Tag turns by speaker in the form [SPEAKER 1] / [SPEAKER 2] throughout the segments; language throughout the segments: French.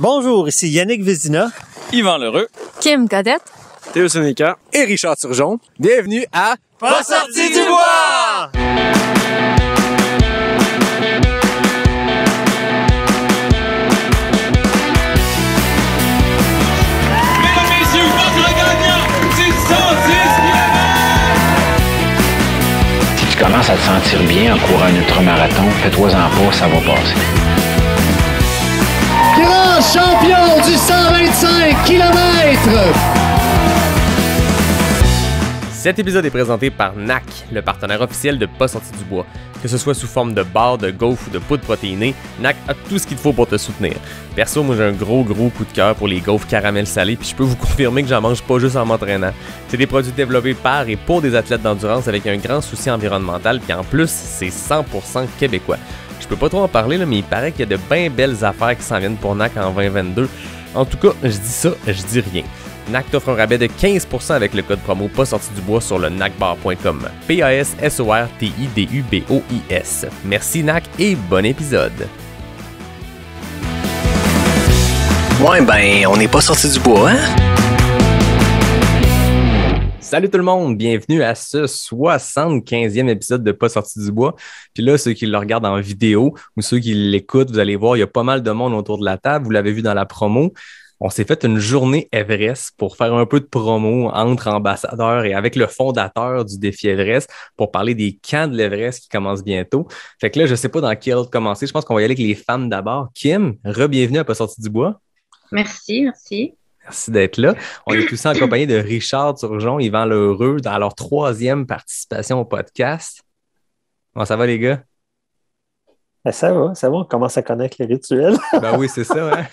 [SPEAKER 1] Bonjour, ici Yannick Vézina,
[SPEAKER 2] Yvan Lheureux,
[SPEAKER 3] Kim Godette,
[SPEAKER 4] Théo Sonica et Richard Turgeon. Bienvenue à
[SPEAKER 1] Pas sorti du bois!
[SPEAKER 2] mesdames, messieurs, votre gagnant, c'est 110 km!
[SPEAKER 5] Si tu commences à te sentir bien en courant un ultramarathon, fais-toi-en pas, ça va passer.
[SPEAKER 6] Grand champion du 125 km!
[SPEAKER 7] Cet épisode est présenté par NAC, le partenaire officiel de Pas sorti du bois. Que ce soit sous forme de barres, de gaufres ou de poudre protéinée, NAC a tout ce qu'il te faut pour te soutenir. Perso, moi j'ai un gros coup de cœur pour les gaufres caramel salées, puis je peux vous confirmer que j'en mange pas juste en m'entraînant. C'est des produits développés par et pour des athlètes d'endurance avec un grand souci environnemental, puis en plus, c'est 100% québécois. Je peux pas trop en parler, là, mais il paraît qu'il y a de bien belles affaires qui s'en viennent pour NAC en 2022. En tout cas, je dis ça, je dis rien. NAC t'offre un rabais de 15% avec le code promo pas sorti du bois sur le nacbar.com. PASSORTIDUBOIS. Merci NAC et bon épisode.
[SPEAKER 5] Ouais, ben, on n'est pas sorti du bois, hein?
[SPEAKER 7] Salut tout le monde, bienvenue à ce 75e épisode de Pas sorti du bois. Puis là, ceux qui le regardent en vidéo ou ceux qui l'écoutent, vous allez voir, il y a pas mal de monde autour de la table. Vous l'avez vu dans la promo. On s'est fait une journée Everest pour faire un peu de promo entre ambassadeurs et avec le fondateur du défi Everest pour parler des camps de l'Everest qui commencent bientôt. Fait que là, je sais pas dans quel ordre commencer. Je pense qu'on va y aller avec les femmes d'abord. Kim, re-bienvenue à Pas sorti du bois.
[SPEAKER 8] Merci.
[SPEAKER 7] Merci d'être là. On est aussi en compagnie de Richard Turgeon, Yvan Lheureux, dans leur 3e participation au podcast. Comment ça va, les gars?
[SPEAKER 1] Ben, ça va, on commence à connaître les rituels.
[SPEAKER 7] Ben oui, c'est ça, hein?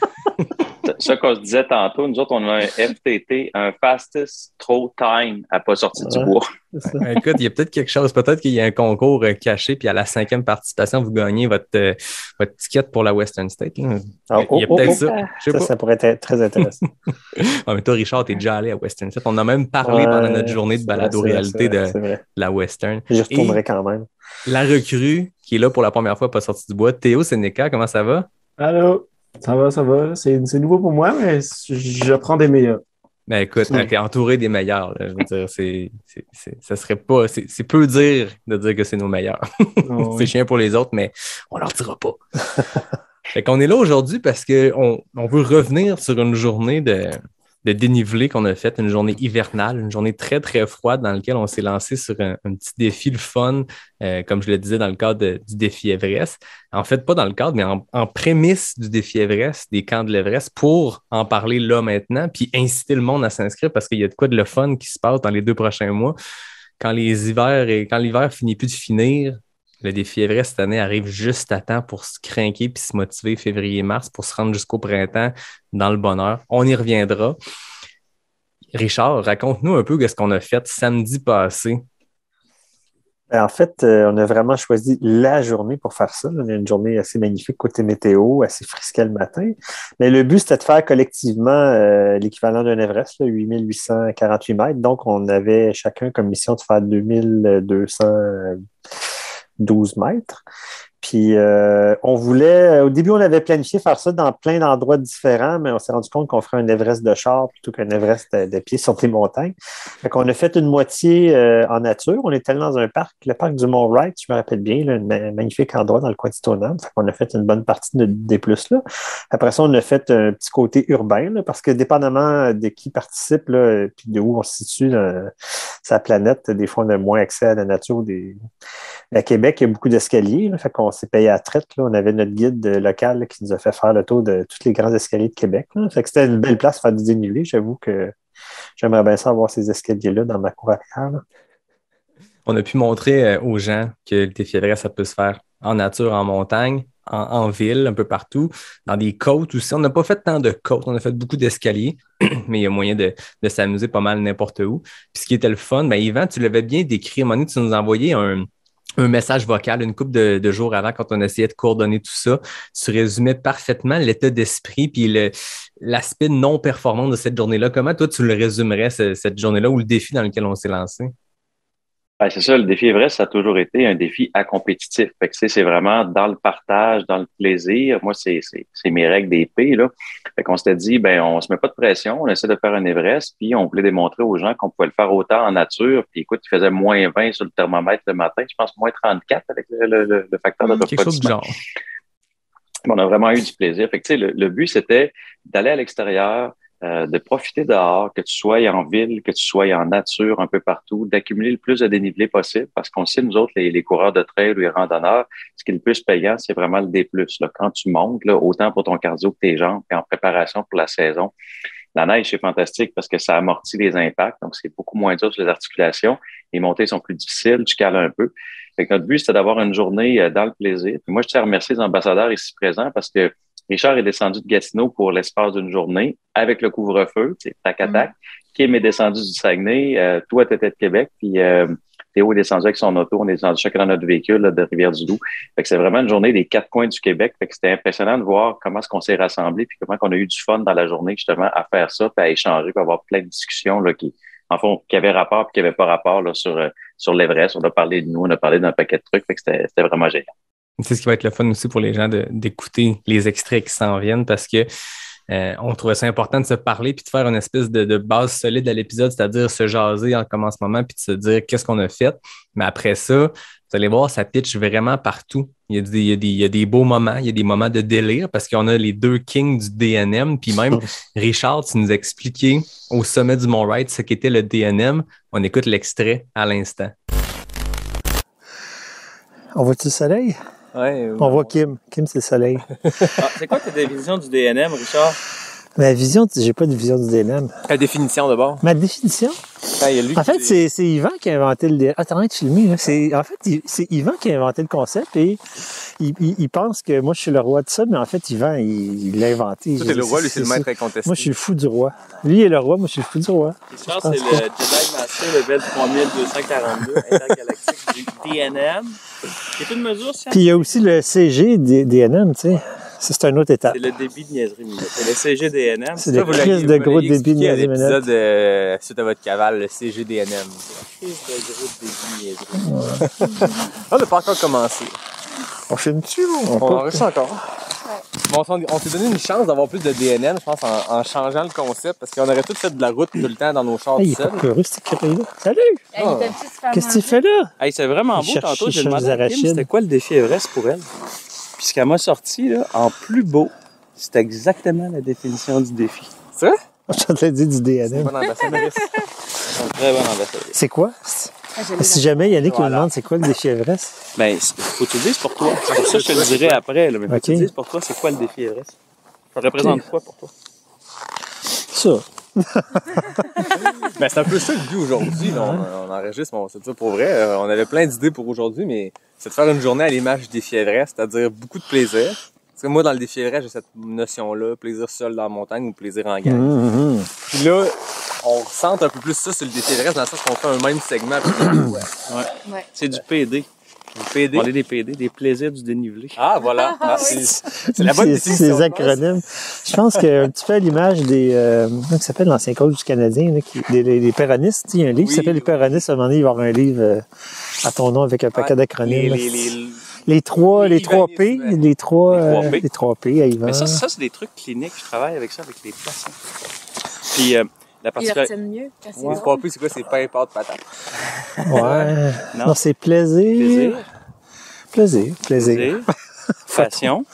[SPEAKER 9] Ça qu'on se disait tantôt, nous autres, on a un FTT, un Fastest Throw Time à pas sortir du bois.
[SPEAKER 7] Écoute, il y a peut-être quelque chose. Peut-être qu'il y a un concours caché, puis à la 5e participation, vous gagnez votre ticket pour la Western State. Là. Il y a peut-être ça. Je sais pas.
[SPEAKER 1] Ça pourrait être très intéressant.
[SPEAKER 7] Mais toi, Richard, t'es déjà allé à Western State. On a même parlé pendant notre journée de balado-réalité de la Western.
[SPEAKER 1] J'y retournerai quand même.
[SPEAKER 7] La recrue qui est là pour la première fois, pas sortie du bois. Théo Sonica, comment ça va?
[SPEAKER 4] Allô? Ça va. C'est nouveau pour moi, mais je prends des meilleurs.
[SPEAKER 7] Ben écoute, t'es entouré des meilleurs. Là. Je veux dire, ça serait pas. C'est peu dire de dire que c'est nos meilleurs.
[SPEAKER 4] Oh,
[SPEAKER 7] c'est chiant pour les autres, mais on leur dira pas. Fait qu'on est là aujourd'hui parce qu'on veut revenir sur une journée de dénivelé qu'on a fait, une journée hivernale, une journée très, très froide dans laquelle on s'est lancé sur un petit défi, le fun, comme je le disais dans le cadre du défi Everest. En fait, pas dans le cadre, mais en prémisse du défi Everest, des camps de l'Everest, pour en parler là maintenant, puis inciter le monde à s'inscrire parce qu'il y a de quoi de le fun qui se passe dans les 2 prochains mois. Quand l'hiver finit plus de finir, le défi Everest cette année arrive juste à temps pour se craquer puis se motiver février-mars pour se rendre jusqu'au printemps dans le bonheur. On y reviendra. Richard, raconte-nous un peu ce qu'on a fait samedi passé.
[SPEAKER 1] En fait, on a vraiment choisi la journée pour faire ça. On a une journée assez magnifique côté météo, assez frisquée le matin. Mais le but, c'était de faire collectivement l'équivalent d'un Everest, 8848 mètres. Donc, on avait chacun comme mission de faire 2212 mètres. Puis, on voulait, au début, on avait planifié faire ça dans plein d'endroits différents, mais on s'est rendu compte qu'on ferait un Everest de char plutôt qu'un Everest de pied sur les montagnes. Fait qu'on a fait une moitié en nature. On est allé dans un parc, le parc du Mont-Wright, je me rappelle bien, là, un magnifique endroit dans le coin de Stoneham. Fait qu'on a fait une bonne partie des plus là. Après ça, on a fait un petit côté urbain, là, parce que dépendamment de qui participe, là, puis de où on se situe sur la planète, des fois, on a moins accès à la nature. À Québec, il y a beaucoup d'escaliers. Là, fait qu'on s'est payé à traite. Là. On avait notre guide local là, qui nous a fait faire le tour de tous les grands escaliers de Québec. Là. Fait que c'était une belle place pour faire du dénivelé. J'avoue que j'aimerais bien ça avoir ces escaliers-là dans ma cour arrière. Là.
[SPEAKER 7] On a pu montrer aux gens que le défi Everest, ça peut se faire en nature, en montagne, en ville, un peu partout, dans des côtes aussi. On n'a pas fait tant de côtes, on a fait beaucoup d'escaliers, mais il y a moyen de s'amuser pas mal n'importe où. Puis ce qui était le fun, ben Yvan, tu l'avais bien décrit. À un moment donné, tu nous as envoyé un message vocal une couple de jours avant quand on essayait de coordonner tout ça. Tu résumais parfaitement l'état d'esprit puis l'aspect non performant de cette journée-là. Comment toi, tu le résumerais, cette journée-là ou le défi dans lequel on s'est lancé?
[SPEAKER 9] Ben, c'est ça, le défi Everest, ça a toujours été un défi à compétitif. Fait que, tu sais, c'est vraiment dans le partage, dans le plaisir. Moi, c'est mes règles d'épée, là. Fait qu'on s'était dit, ben, on se met pas de pression, on essaie de faire un Everest, puis on voulait démontrer aux gens qu'on pouvait le faire autant en nature. Puis écoute, il faisait moins 20 sur le thermomètre le matin, je pense moins 34 avec le facteur de
[SPEAKER 7] Quelque chose du
[SPEAKER 9] refroidissement.
[SPEAKER 7] genre.
[SPEAKER 9] On a vraiment eu du plaisir. Fait que, tu sais, le but, c'était d'aller à l'extérieur, de profiter dehors, que tu sois en ville, que tu sois en nature, un peu partout, d'accumuler le plus de dénivelé possible, parce qu'on sait, nous autres, les coureurs de trail ou les randonneurs, ce qui est le plus payant, c'est vraiment le D+. Là. Quand tu montes, là, autant pour ton cardio que tes jambes, puis en préparation pour la saison, la neige, c'est fantastique parce que ça amortit les impacts, donc c'est beaucoup moins dur sur les articulations. Les montées sont plus difficiles, tu cales un peu. Fait que notre but, c'était d'avoir une journée dans le plaisir. Puis moi, je tiens à remercier les ambassadeurs ici présents parce que Richard est descendu de Gatineau pour l'espace d'une journée avec le couvre-feu, c'est tac à tac. Kim est descendu du Saguenay, toi, tu étais de Québec, puis Théo est descendu avec son auto, on est descendu chacun dans notre véhicule là, de Rivière-du-Loup. Fait que c'est vraiment une journée des 4 coins du Québec. Fait que c'était impressionnant de voir comment est-ce qu'on s'est rassemblés puis comment on a eu du fun dans la journée justement à faire ça, puis à échanger, puis à avoir plein de discussions là, qui avaient rapport puis qui n'avaient pas rapport là, sur l'Everest. On a parlé de nous, on a parlé d'un paquet de trucs. Fait que c'était vraiment génial.
[SPEAKER 7] C'est ce qui va être le fun aussi pour les gens d'écouter les extraits qui s'en viennent parce que on trouvait ça important de se parler puis de faire une espèce de base solide à l'épisode, c'est-à-dire se jaser en commencement puis de se dire qu'est-ce qu'on a fait. Mais après ça, vous allez voir, ça pitch vraiment partout. Il y a des beaux moments, il y a des moments de délire parce qu'on a les deux kings du DNM. Puis même, Richard, tu nous expliquais au sommet du Mont-Wright ce qu'était le DNM. On écoute l'extrait à l'instant.
[SPEAKER 3] On voit-tu le soleil?
[SPEAKER 8] Ouais,
[SPEAKER 3] on voit Kim. Kim, c'est le soleil.
[SPEAKER 8] C'est quoi ta définition du DNM, Richard?
[SPEAKER 3] Ma vision, j'ai pas de vision du DNM.
[SPEAKER 8] Ta définition d'abord?
[SPEAKER 3] Ma définition? En fait, c'est Yvan qui a inventé le DNM. Attends, tu filmes, là. En fait, c'est Yvan qui a inventé le concept et il pense que moi, je suis le roi de ça, mais en fait, Yvan, il l'a inventé.
[SPEAKER 8] Toi, t'es le roi, lui, c'est le maître incontesté.
[SPEAKER 3] Moi, je suis le fou du roi. Lui est le roi, moi, je suis le fou du roi.
[SPEAKER 8] Richard, c'est le Jedi Master level 3242 intergalactique du DNM. C'est une mesure scientifique.
[SPEAKER 3] Puis il y a aussi le CG DNM, tu sais. Ça, c'est une autre étape.
[SPEAKER 8] C'est le débit de niaiserie minute. C'est le CGDNM.
[SPEAKER 3] C'est le crise de gros débit de niaiserie minute.
[SPEAKER 8] L'épisode suite à votre cavale, le CGDNM. Crise de gros débit de niaiserie. On n'a pas encore commencé.
[SPEAKER 3] On filme-tu ou
[SPEAKER 8] on enregistre encore? Bon, on s'est donné une chance d'avoir plus de DNM, je pense, en changeant le concept, parce qu'on aurait tous fait de la route tout le temps dans nos chars
[SPEAKER 3] il est pas peureux, cet écureuil-là. Salut! Qu'est-ce que tu fais là?
[SPEAKER 8] Hey, c'est vraiment beau. Tantôt, j'ai demandé à Kim, c'était quoi le défi Everest pour elle? Puis ce qu'elle m'a sorti, là, en plus beau, c'est exactement la définition du défi. C'est vrai?
[SPEAKER 3] Je t'ai dit du DNM.
[SPEAKER 8] C'est une bonne ambassadrice. C'est une très bonne ambassadrice.
[SPEAKER 3] C'est quoi? Si jamais Yannick me demande c'est quoi le défi Everest?
[SPEAKER 8] Ben, faut que tu le dises pour toi. C'est pour ça que je te le dirai après. Là, mais faut que tu le dises pour toi, c'est quoi le défi Everest? Ça représente quoi pour toi?
[SPEAKER 3] Ça.
[SPEAKER 8] Ben, c'est un peu ça le but aujourd'hui. On enregistre, c'est ça pour vrai. On avait plein d'idées pour aujourd'hui, mais c'est de faire une journée à l'image du défi Everest, c'est-à-dire beaucoup de plaisir. Parce que moi, dans le défi Everest, j'ai cette notion-là, plaisir seul dans la montagne ou plaisir en gang. Puis là, on ressent un peu plus ça sur le défi Everest, dans le sens qu'on fait un même segment. Ouais. C'est du PD. On parlait des PD, des plaisirs du dénivelé. Ah, voilà. C'est la bonne définition.
[SPEAKER 3] Ces acronymes. Je pense qu'un petit peu à l'image des... comment ça s'appelle l'ancien coach du Canadien? Là, les péronistes. Il y a un livre qui s'appelle Les péronistes. À un moment donné, il va y avoir un livre à ton nom avec un paquet d'acronymes. Les 3 P. Les 3 P à Yvan.
[SPEAKER 8] Mais ça, c'est des trucs cliniques. Je travaille avec ça, avec les patients. Puis... la particularité.
[SPEAKER 10] mieux.
[SPEAKER 8] Les 3 P, c'est quoi? C'est pain, pâte, patate.
[SPEAKER 3] Ouais. Non, c'est plaisir. Plaisir.
[SPEAKER 8] Passion.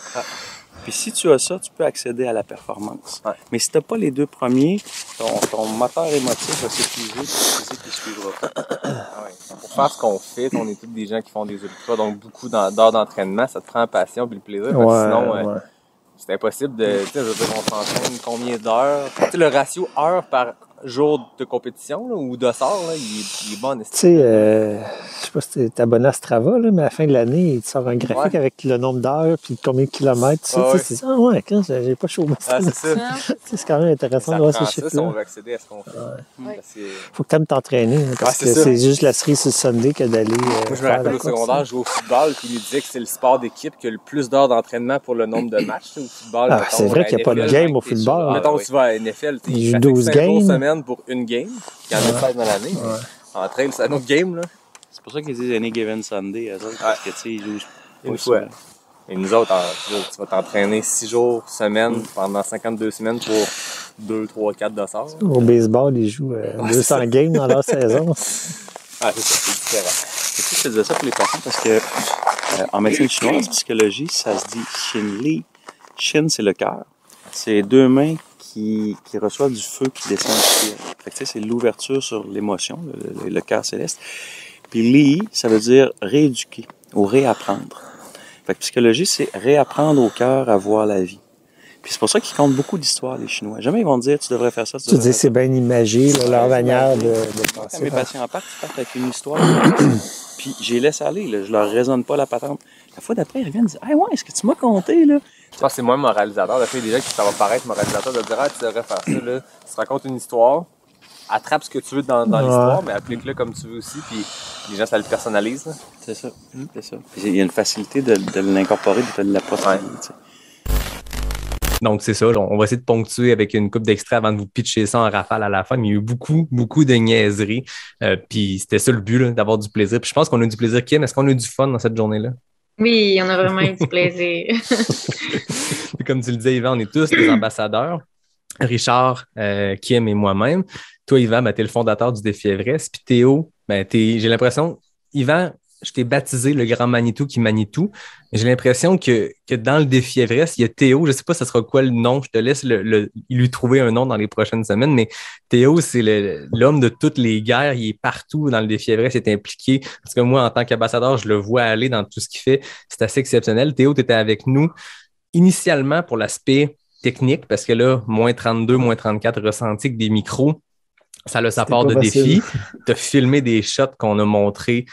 [SPEAKER 8] Puis si tu as ça, tu peux accéder à la performance. Ouais. Mais si tu n'as pas les deux premiers, ton moteur émotif va s'épuiser et tu ne suivra pas. Pour faire ce qu'on fait, on est tous des gens qui font des ultras, donc beaucoup d'heures d'entraînement, ça te prend la passion et le plaisir. Sinon, c'est impossible de... Tu sais, je veux dire, on s'entraîne combien d'heures? Tu sais, le ratio heure par jour de compétition là, ou de sort, là, il est bon. Tu
[SPEAKER 3] sais, je sais pas si t'es abonné à Strava, là, mais à la fin de l'année, il te sort un graphique avec le nombre d'heures puis combien de kilomètres. C'est ça, quand j'ai pas chaud.
[SPEAKER 8] C'est ça.
[SPEAKER 3] C'est quand même intéressant de voir ces chiffres-là.
[SPEAKER 8] Si on veut accéder à ce qu'on fait.
[SPEAKER 3] Faut que tu aimes t'entraîner, parce que c'est juste la cerise sur le Sunday que d'aller.
[SPEAKER 8] Moi, je me rappelle au secondaire, je jouais au football, puis il nous disait que c'est le sport d'équipe qui a le plus d'heures d'entraînement pour le nombre de matchs au football.
[SPEAKER 3] C'est vrai qu'il n'y a pas de game au football.
[SPEAKER 8] Mettons, tu vas à NFL,
[SPEAKER 3] il joue 12 games
[SPEAKER 8] pour une game, qui en a 16 dans l'année. En trail, c'est un autre game, là. C'est pour ça qu'ils disent Any Given Sunday, eux autres, parce que, tu sais, ils jouent
[SPEAKER 7] une fois. Et nous autres, tu vas t'entraîner 6 jours semaine pendant 52 semaines pour 2, 3, 4 dossards.
[SPEAKER 3] Au baseball, ils jouent 200 games dans leur saison.
[SPEAKER 7] Ah, c'est ça, c'est différent.
[SPEAKER 8] Et puis, je te disais ça pour les patients parce que en médecine chinoise, psychologie, ça se dit Xin Li. Xin, c'est le cœur. C'est 2 mains qui reçoivent du feu qui descend du ciel. Fait que, tu sais, c'est l'ouverture sur l'émotion, le cœur céleste. Puis Li, ça veut dire rééduquer ou réapprendre. Fait que psychologie, c'est réapprendre au cœur à voir la vie. Puis c'est pour ça qu'ils comptent beaucoup d'histoires, les Chinois. Jamais ils vont te dire, tu devrais faire ça,
[SPEAKER 3] Tu dis, c'est bien imagé, là, leur manière de
[SPEAKER 8] penser. Quand mes patients partent, ils partent avec une histoire. Puis j'ai laissé aller, là, je leur raisonne pas la patente. La fois d'après, ils reviennent et disent, ah ouais, est-ce que tu m'as compté, là?
[SPEAKER 7] Je pense que c'est moi le moralisateur. Des fois, il y a des gens qui ça va paraître moralisateur de dire, ah, tu devrais faire ça, là. Tu te racontes une histoire, attrape ce que tu veux dans l'histoire, mais applique-le comme tu veux aussi, puis les gens, ça le personnalise. Là.
[SPEAKER 8] C'est ça. C'est ça. Puis il y a une facilité de l'incorporer, de l'approfondir.
[SPEAKER 7] Donc, c'est ça. On va essayer de ponctuer avec une coupe d'extrait avant de vous pitcher ça en rafale à la fin. Mais il y a eu beaucoup, beaucoup de niaiseries. Puis c'était ça le but, là, d'avoir du plaisir. Puis je pense qu'on a eu du plaisir. Kim, est-ce qu'on a eu du fun dans cette journée-là?
[SPEAKER 10] Oui, on a vraiment eu du plaisir.
[SPEAKER 7] Puis comme tu le disais, Yvan, on est tous des ambassadeurs. Richard, Kim et moi-même. Toi, Yvan, ben, tu es le fondateur du Défi Everest. Puis Théo, ben, j'ai l'impression, Yvan, je t'ai baptisé le grand Manitou qui manie tout. J'ai l'impression que dans le Défi Everest, il y a Théo. Je ne sais pas ce sera quoi le nom. Je te laisse lui trouver un nom dans les prochaines semaines. Mais Théo, c'est l'homme de toutes les guerres. Il est partout dans le Défi Everest. Il est impliqué. Parce que moi, en tant qu'ambassadeur, je le vois aller dans tout ce qu'il fait. C'est assez exceptionnel. Théo, tu étais avec nous initialement pour l'aspect technique. Parce que là, moins 32, moins 34 ressenti que des micros. Ça a sa part de défi. Tu as filmé des shots qu'on va montrer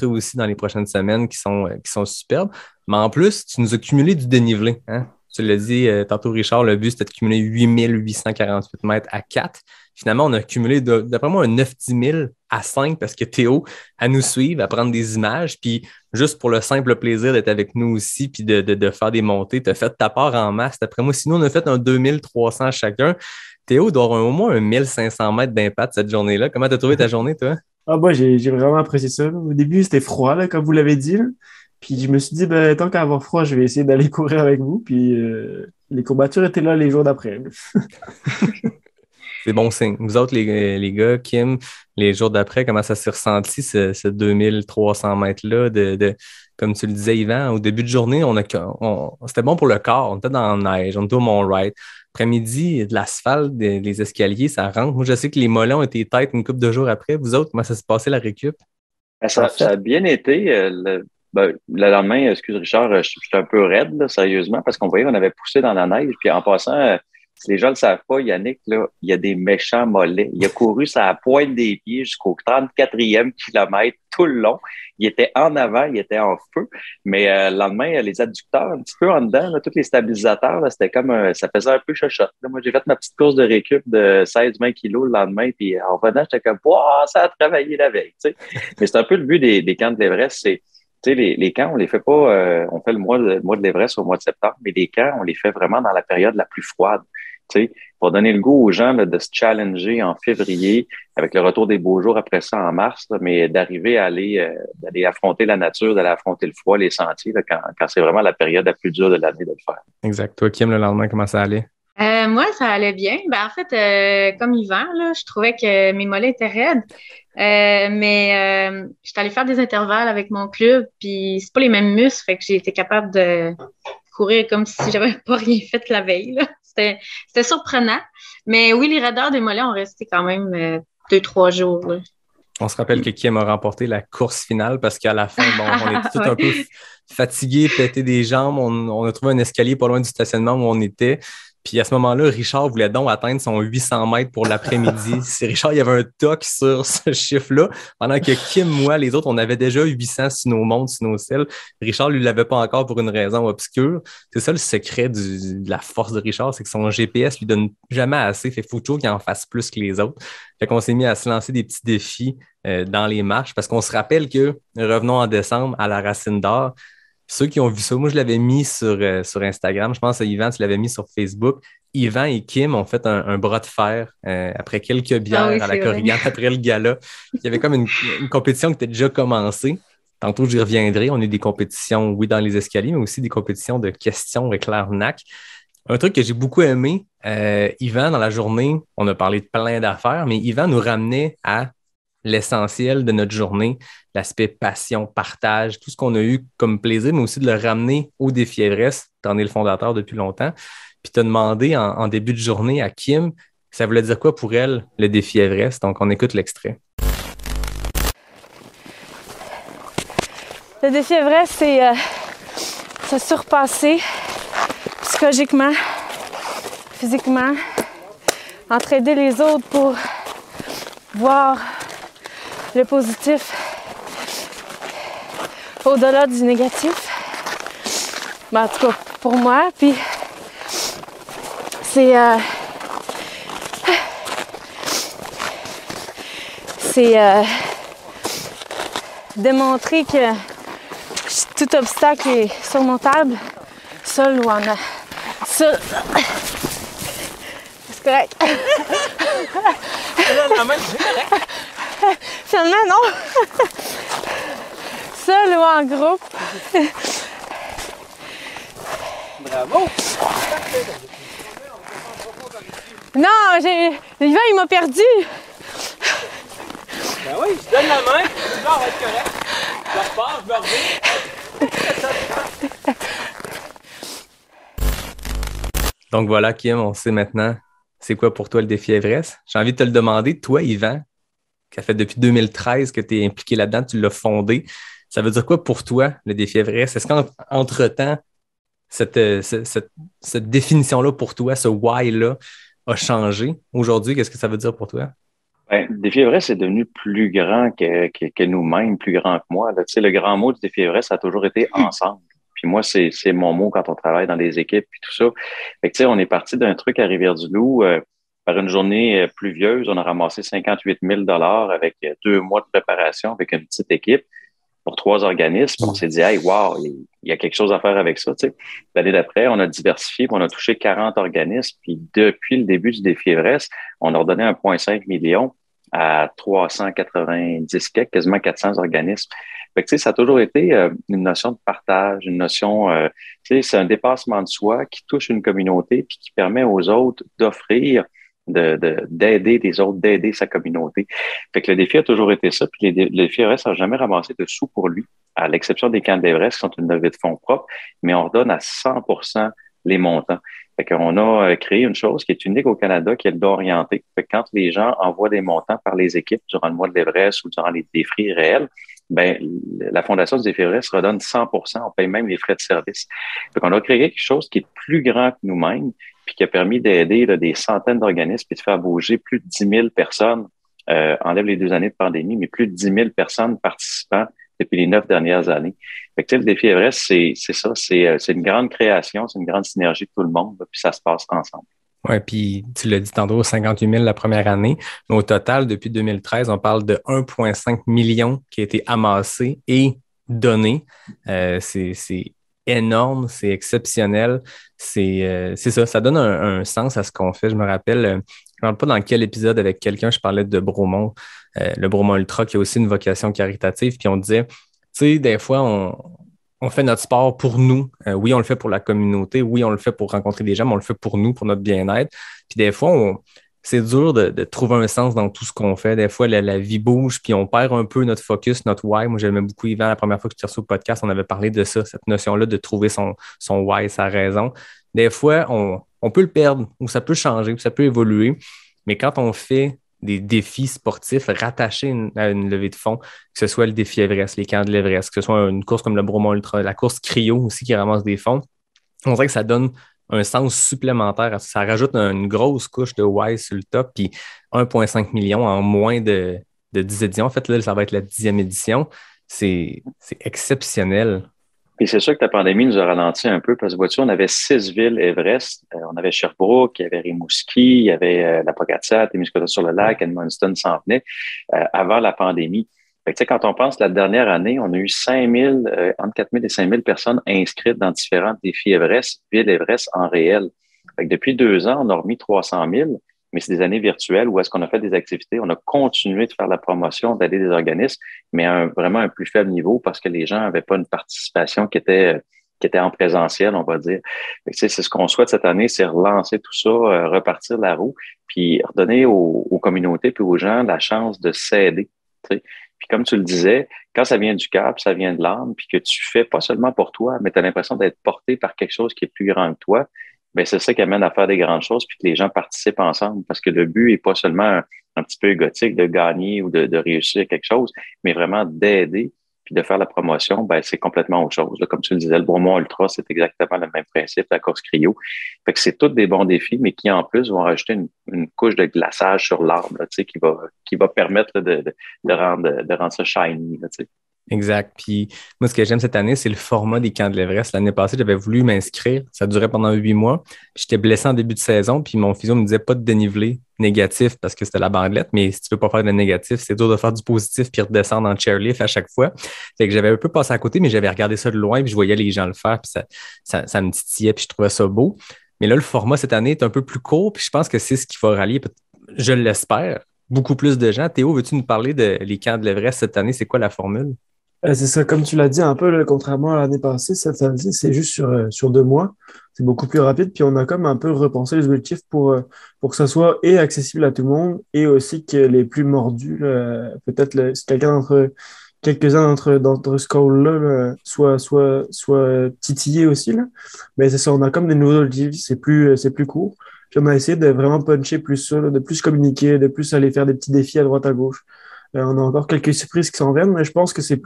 [SPEAKER 7] aussi dans les prochaines semaines qui sont superbes. Mais en plus, tu nous as cumulé du dénivelé. Hein? Tu l'as dit tantôt, Richard, le but, c'était de cumuler 8848 mètres à 4. Finalement, on a cumulé, d'après moi, un 9-10 000 à 5 parce que Théo, à nous suivre, à prendre des images, puis juste pour le simple plaisir d'être avec nous aussi, puis de faire des montées, tu as fait ta part en masse. D'après moi, sinon, on a fait un 2300 chacun. Théo doit avoir au moins un 1500 mètres d'impact cette journée-là. Comment tu as trouvé ta journée, toi?
[SPEAKER 4] Ah, moi, j'ai vraiment apprécié ça. Au début, c'était froid, là, comme vous l'avez dit. Là. Puis je me suis dit, ben, tant qu'à avoir froid, je vais essayer d'aller courir avec vous. Puis les courbatures étaient là les jours d'après.
[SPEAKER 7] C'est bon signe. Vous autres, les gars, Kim, les jours d'après, comment ça s'est ressenti, ce 2300 mètres-là comme tu le disais, Yvan, au début de journée, c'était bon pour le corps. On était dans la neige, on était au Mont-Wright. Après-midi, de l'asphalte, les escaliers, ça rentre. Moi, je sais que les mollets ont été têtes une couple de jours après. Vous autres, comment ça s'est passé la récup?
[SPEAKER 9] Ça a bien été. Le lendemain, excuse Richard, j'étais un peu raide, là, sérieusement, parce qu'on voyait qu'on avait poussé dans la neige. Puis en passant, si les gens ne le savent pas, Yannick, là, il y a des méchants mollets. Il a couru sur la pointe des pieds jusqu'au 34e kilomètre tout le long. Il était en avant, il était en feu. Mais le lendemain, les adducteurs, un petit peu en dedans, là, tous les stabilisateurs, là, c'était comme ça faisait un peu chochotte. Moi, j'ai fait ma petite course de récup de 16-20 kilos le lendemain. Puis en revenant, j'étais comme, wow, ça a travaillé la veille. T'sais. Mais c'est un peu le but des camps de l'Everest, c'est tu sais, les camps, on les fait pas, on fait le mois de l'Everest au mois de septembre, mais les camps, on les fait vraiment dans la période la plus froide. Tu sais, pour donner le goût aux gens là, de se challenger en février, avec le retour des beaux jours après ça en mars, là, mais d'arriver à d'aller affronter la nature, d'aller affronter le froid, les sentiers, là, quand c'est vraiment la période la plus dure de l'année de le faire.
[SPEAKER 7] Exact. Toi, Kim, le lendemain, comment ça allait?
[SPEAKER 10] Moi, ça allait bien. Ben, en fait, comme Yvan, là, je trouvais que mes mollets étaient raides. Mais j'étais allée faire des intervalles avec mon club, puis c'est pas les mêmes muscles, fait que j'ai été capable de courir comme si j'avais pas rien fait la veille. Là. C'était surprenant. Mais oui, les raideurs des mollets ont resté quand même 2-3 jours. Là.
[SPEAKER 7] On se rappelle que Kim a remporté la course finale parce qu'à la fin, on était tous un peu fatigués, pétés des jambes. On a trouvé un escalier pas loin du stationnement où on était. Puis à ce moment-là, Richard voulait donc atteindre son 800 mètres pour l'après-midi. C'est Richard, il y avait un toc sur ce chiffre-là. Pendant que Kim, moi, les autres, on avait déjà 800 sur nos montres, sur nos selles. Richard, lui, l'avait pas encore pour une raison obscure. C'est ça le secret de la force de Richard, c'est que son GPS lui donne jamais assez. Fait qu'il faut toujours qu'il en fasse plus que les autres. Fait qu'on s'est mis à se lancer des petits défis dans les marches parce qu'on se rappelle que, revenons en décembre à la Racine d'Or, ceux qui ont vu ça, moi, je l'avais mis sur Instagram. Je pense que Yvan, tu l'avais mis sur Facebook. Yvan et Kim ont fait un bras de fer après quelques bières à la Corrigan après le gala. Il y avait comme une compétition qui était déjà commencée. Tantôt, j'y reviendrai. On a eu des compétitions, oui, dans les escaliers, mais aussi des compétitions de questions avec l'Arnaque. Un truc que j'ai beaucoup aimé, Yvan, dans la journée, on a parlé de plein d'affaires, mais Yvan nous ramenait à l'essentiel de notre journée, l'aspect passion, partage, tout ce qu'on a eu comme plaisir, mais aussi de le ramener au défi Everest. Tu en es le fondateur depuis longtemps. Puis tu as demandé en début de journée à Kim, ça voulait dire quoi pour elle, le défi Everest. Donc, on écoute l'extrait.
[SPEAKER 11] Le défi Everest, c'est se surpasser psychologiquement, physiquement, entraider les autres pour voir le positif au-delà du négatif. Ben, en tout cas, pour moi, puis c'est démontrer que tout obstacle est surmontable, seul ou en seul. C'est correct. Finalement, non. Seul ou en groupe.
[SPEAKER 12] Bravo!
[SPEAKER 11] Non, Yvan, il m'a perdu.
[SPEAKER 12] Ben oui, je donne la main, je va être correct. Je repars, je me reviens.
[SPEAKER 7] Donc voilà, Kim, on sait maintenant c'est quoi pour toi le défi Everest. J'ai envie de te le demander. Toi, Yvan, qui a fait depuis 2013 que tu es impliqué là-dedans, tu l'as fondé. Ça veut dire quoi pour toi, le défi Everest? Est-ce qu'entre-temps, cette définition-là pour toi, ce why-là, a changé? Aujourd'hui, qu'est-ce que ça veut dire pour toi?
[SPEAKER 9] Ben, le défi Everest est devenu plus grand que nous-mêmes, plus grand que moi. Là. Tu sais, le grand mot du défi Everest, ça a toujours été ensemble. Puis moi, c'est mon mot quand on travaille dans les équipes puis tout ça. Fait que, tu sais, on est parti d'un truc à Rivière-du-Loup. Par une journée pluvieuse, on a ramassé 58 000 $ avec 2 mois de préparation avec une petite équipe pour 3 organismes. On s'est dit, hey, wow, il y a quelque chose à faire avec ça. Tu sais. L'année d'après, on a diversifié, puis on a touché 40 organismes. Puis depuis le début du défi Everest, on a redonné 1,5 million à 390 quasiment 400 organismes. Fait que, tu sais, ça a toujours été une notion de partage, une notion, tu sais, c'est un dépassement de soi qui touche une communauté puis qui permet aux autres d'offrir, d'aider les autres, d'aider sa communauté. Fait que le défi a toujours été ça. Puis le défi Everest n'a jamais ramassé de sous pour lui, à l'exception des camps d'Everest qui sont une levée de fonds propre, mais on redonne à 100% les montants. Fait qu'on a créé une chose qui est unique au Canada, qui est le don orienté. Fait que quand les gens envoient des montants par les équipes durant le mois de l'Everest ou durant les défis réels, ben, la Fondation du défi Everest redonne 100%, on paye même les frais de service. Fait qu'on a créé quelque chose qui est plus grand que nous-mêmes, puis qui a permis d'aider là, des centaines d'organismes et de faire bouger plus de 10 000 personnes, enlève les 2 années de pandémie, mais plus de 10 000 personnes participant depuis les 9 dernières années. Fait que, le défi Everest, c'est ça, c'est une grande création, c'est une grande synergie de tout le monde, là, puis ça se passe ensemble.
[SPEAKER 7] Oui, puis tu l'as dit tantôt, 58 000 la première année, mais au total, depuis 2013, on parle de 1,5 million qui a été amassé et donné. C'est énorme, c'est exceptionnel. C'est ça, ça donne un sens à ce qu'on fait. Je me rappelle, je ne me rappelle pas dans quel épisode avec quelqu'un, je parlais de Bromont, le Bromont Ultra, qui a aussi une vocation caritative, puis on disait, tu sais, des fois, on fait notre sport pour nous. Oui, on le fait pour la communauté. Oui, on le fait pour rencontrer des gens, mais on le fait pour nous, pour notre bien-être. Puis des fois, c'est dur de trouver un sens dans tout ce qu'on fait. Des fois, la vie bouge, puis on perd un peu notre focus, notre why. Moi, j'aimais beaucoup Yvan. La première fois que je t'ai reçu au podcast, on avait parlé de ça, cette notion-là de trouver son why, sa raison. Des fois, on peut le perdre ou ça peut changer, ça peut évoluer. Mais quand on fait des défis sportifs rattachés à une levée de fonds, que ce soit le défi Everest, les camps de l'Everest, que ce soit une course comme le Bromont Ultra, la course Cryo aussi qui ramasse des fonds, on dirait que ça donne un sens supplémentaire. Ça rajoute une grosse couche de why sur le top, puis 1,5 million en moins de 10 éditions. En fait, là, ça va être la 10e édition. C'est exceptionnel.
[SPEAKER 9] Et c'est sûr que la pandémie nous a ralenti un peu parce que, vois-tu, on avait 6 villes Everest. On avait Sherbrooke, il y avait Rimouski, il y avait la Pocatière, Témiscouata-sur-le-Lac, Edmundston s'en venait avant la pandémie. Fait que, quand on pense la dernière année, on a eu entre 4 000 et 5 000 personnes inscrites dans différents défis Everest, villes Everest en réel. Fait que depuis 2 ans, on a remis 300 000, mais c'est des années virtuelles où est-ce qu'on a fait des activités, on a continué de faire la promotion, d'aider des organismes, mais à vraiment un plus faible niveau parce que les gens n'avaient pas une participation qui était en présentiel, on va dire. Fait que, c'est ce qu'on souhaite cette année, c'est relancer tout ça, repartir la roue, puis redonner aux communautés puis aux gens la chance de s'aider. T'sais. Puis comme tu le disais, quand ça vient du cœur, puis ça vient de l'âme, puis que tu fais pas seulement pour toi, mais tu as l'impression d'être porté par quelque chose qui est plus grand que toi, ben c'est ça qui amène à faire des grandes choses, puis que les gens participent ensemble, parce que le but est pas seulement un petit peu égotique de gagner ou de réussir quelque chose, mais vraiment d'aider, puis de faire la promotion, ben c'est complètement autre chose. Là, comme tu le disais, le Bromont Ultra, c'est exactement le même principe, la course cryo. Fait que c'est tous des bons défis, mais qui en plus vont rajouter une couche de glaçage sur l'arbre, là, qui va permettre là, de rendre ça shiny. Là,
[SPEAKER 7] Exact. Puis moi, ce que j'aime cette année, c'est le format des camps de l'Everest. L'année passée, j'avais voulu m'inscrire. Ça durait pendant 8 mois. J'étais blessé en début de saison, puis mon physio me disait pas de dénivelé négatif parce que c'était la bandelette, mais si tu veux pas faire de négatif, c'est dur de faire du positif puis redescendre en chairlift à chaque fois. Fait que j'avais un peu passé à côté, mais j'avais regardé ça de loin, puis je voyais les gens le faire, puis ça me titillait, puis je trouvais ça beau. Mais là, le format cette année est un peu plus court, puis je pense que c'est ce qu'il va rallier, je l'espère, beaucoup plus de gens. Théo, veux-tu nous parler les camps de l'Everest cette année? C'est quoi la formule?
[SPEAKER 4] C'est ça, comme tu l'as dit un peu, là, contrairement à l'année passée, cette année, c'est juste sur 2 mois. C'est beaucoup plus rapide. Puis on a comme un peu repensé les objectifs pour que ça soit et accessible à tout le monde et aussi que les plus mordus, là, peut-être si quelques-uns d'entre ce call-là là, soient titillés aussi. Là. Mais c'est ça, on a comme des nouveaux objectifs, c'est plus court. Puis on a essayé de vraiment puncher plus ça, là, de plus communiquer, de plus aller faire des petits défis à droite à gauche. On a encore quelques surprises qui s'en viennent, mais je pense que c'est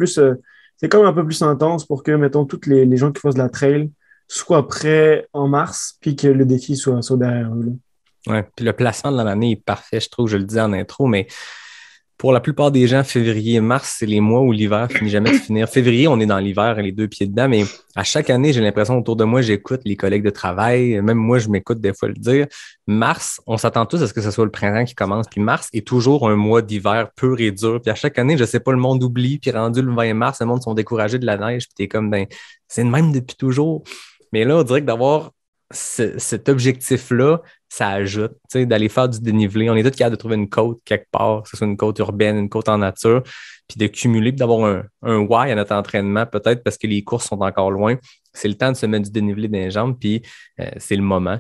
[SPEAKER 4] comme un peu plus intense pour que, mettons, tous les gens qui fassent de la trail soient prêts en mars, puis que le défi soit derrière eux.
[SPEAKER 7] Oui, puis le placement de l'année est parfait, je trouve, je le disais en intro, mais pour la plupart des gens, février et mars, c'est les mois où l'hiver finit jamais de finir. Février, on est dans l'hiver, les 2 pieds dedans, mais à chaque année, j'ai l'impression autour de moi, j'écoute les collègues de travail, même moi, je m'écoute des fois le dire. Mars, on s'attend tous à ce que ce soit le printemps qui commence, puis mars est toujours un mois d'hiver pur et dur, puis à chaque année, je sais pas, le monde oublie, puis rendu le 20 mars, le monde sont découragés de la neige, puis t'es comme, ben, c'est le même depuis toujours. Mais là, on dirait que d'avoir cet objectif-là, ça ajoute, tu sais, d'aller faire du dénivelé. On est tous capables de trouver une côte quelque part, que ce soit une côte urbaine, une côte en nature, puis de cumuler, puis d'avoir un why à notre entraînement, peut-être parce que les courses sont encore loin. C'est le temps de se mettre du dénivelé dans les jambes, puis c'est le moment.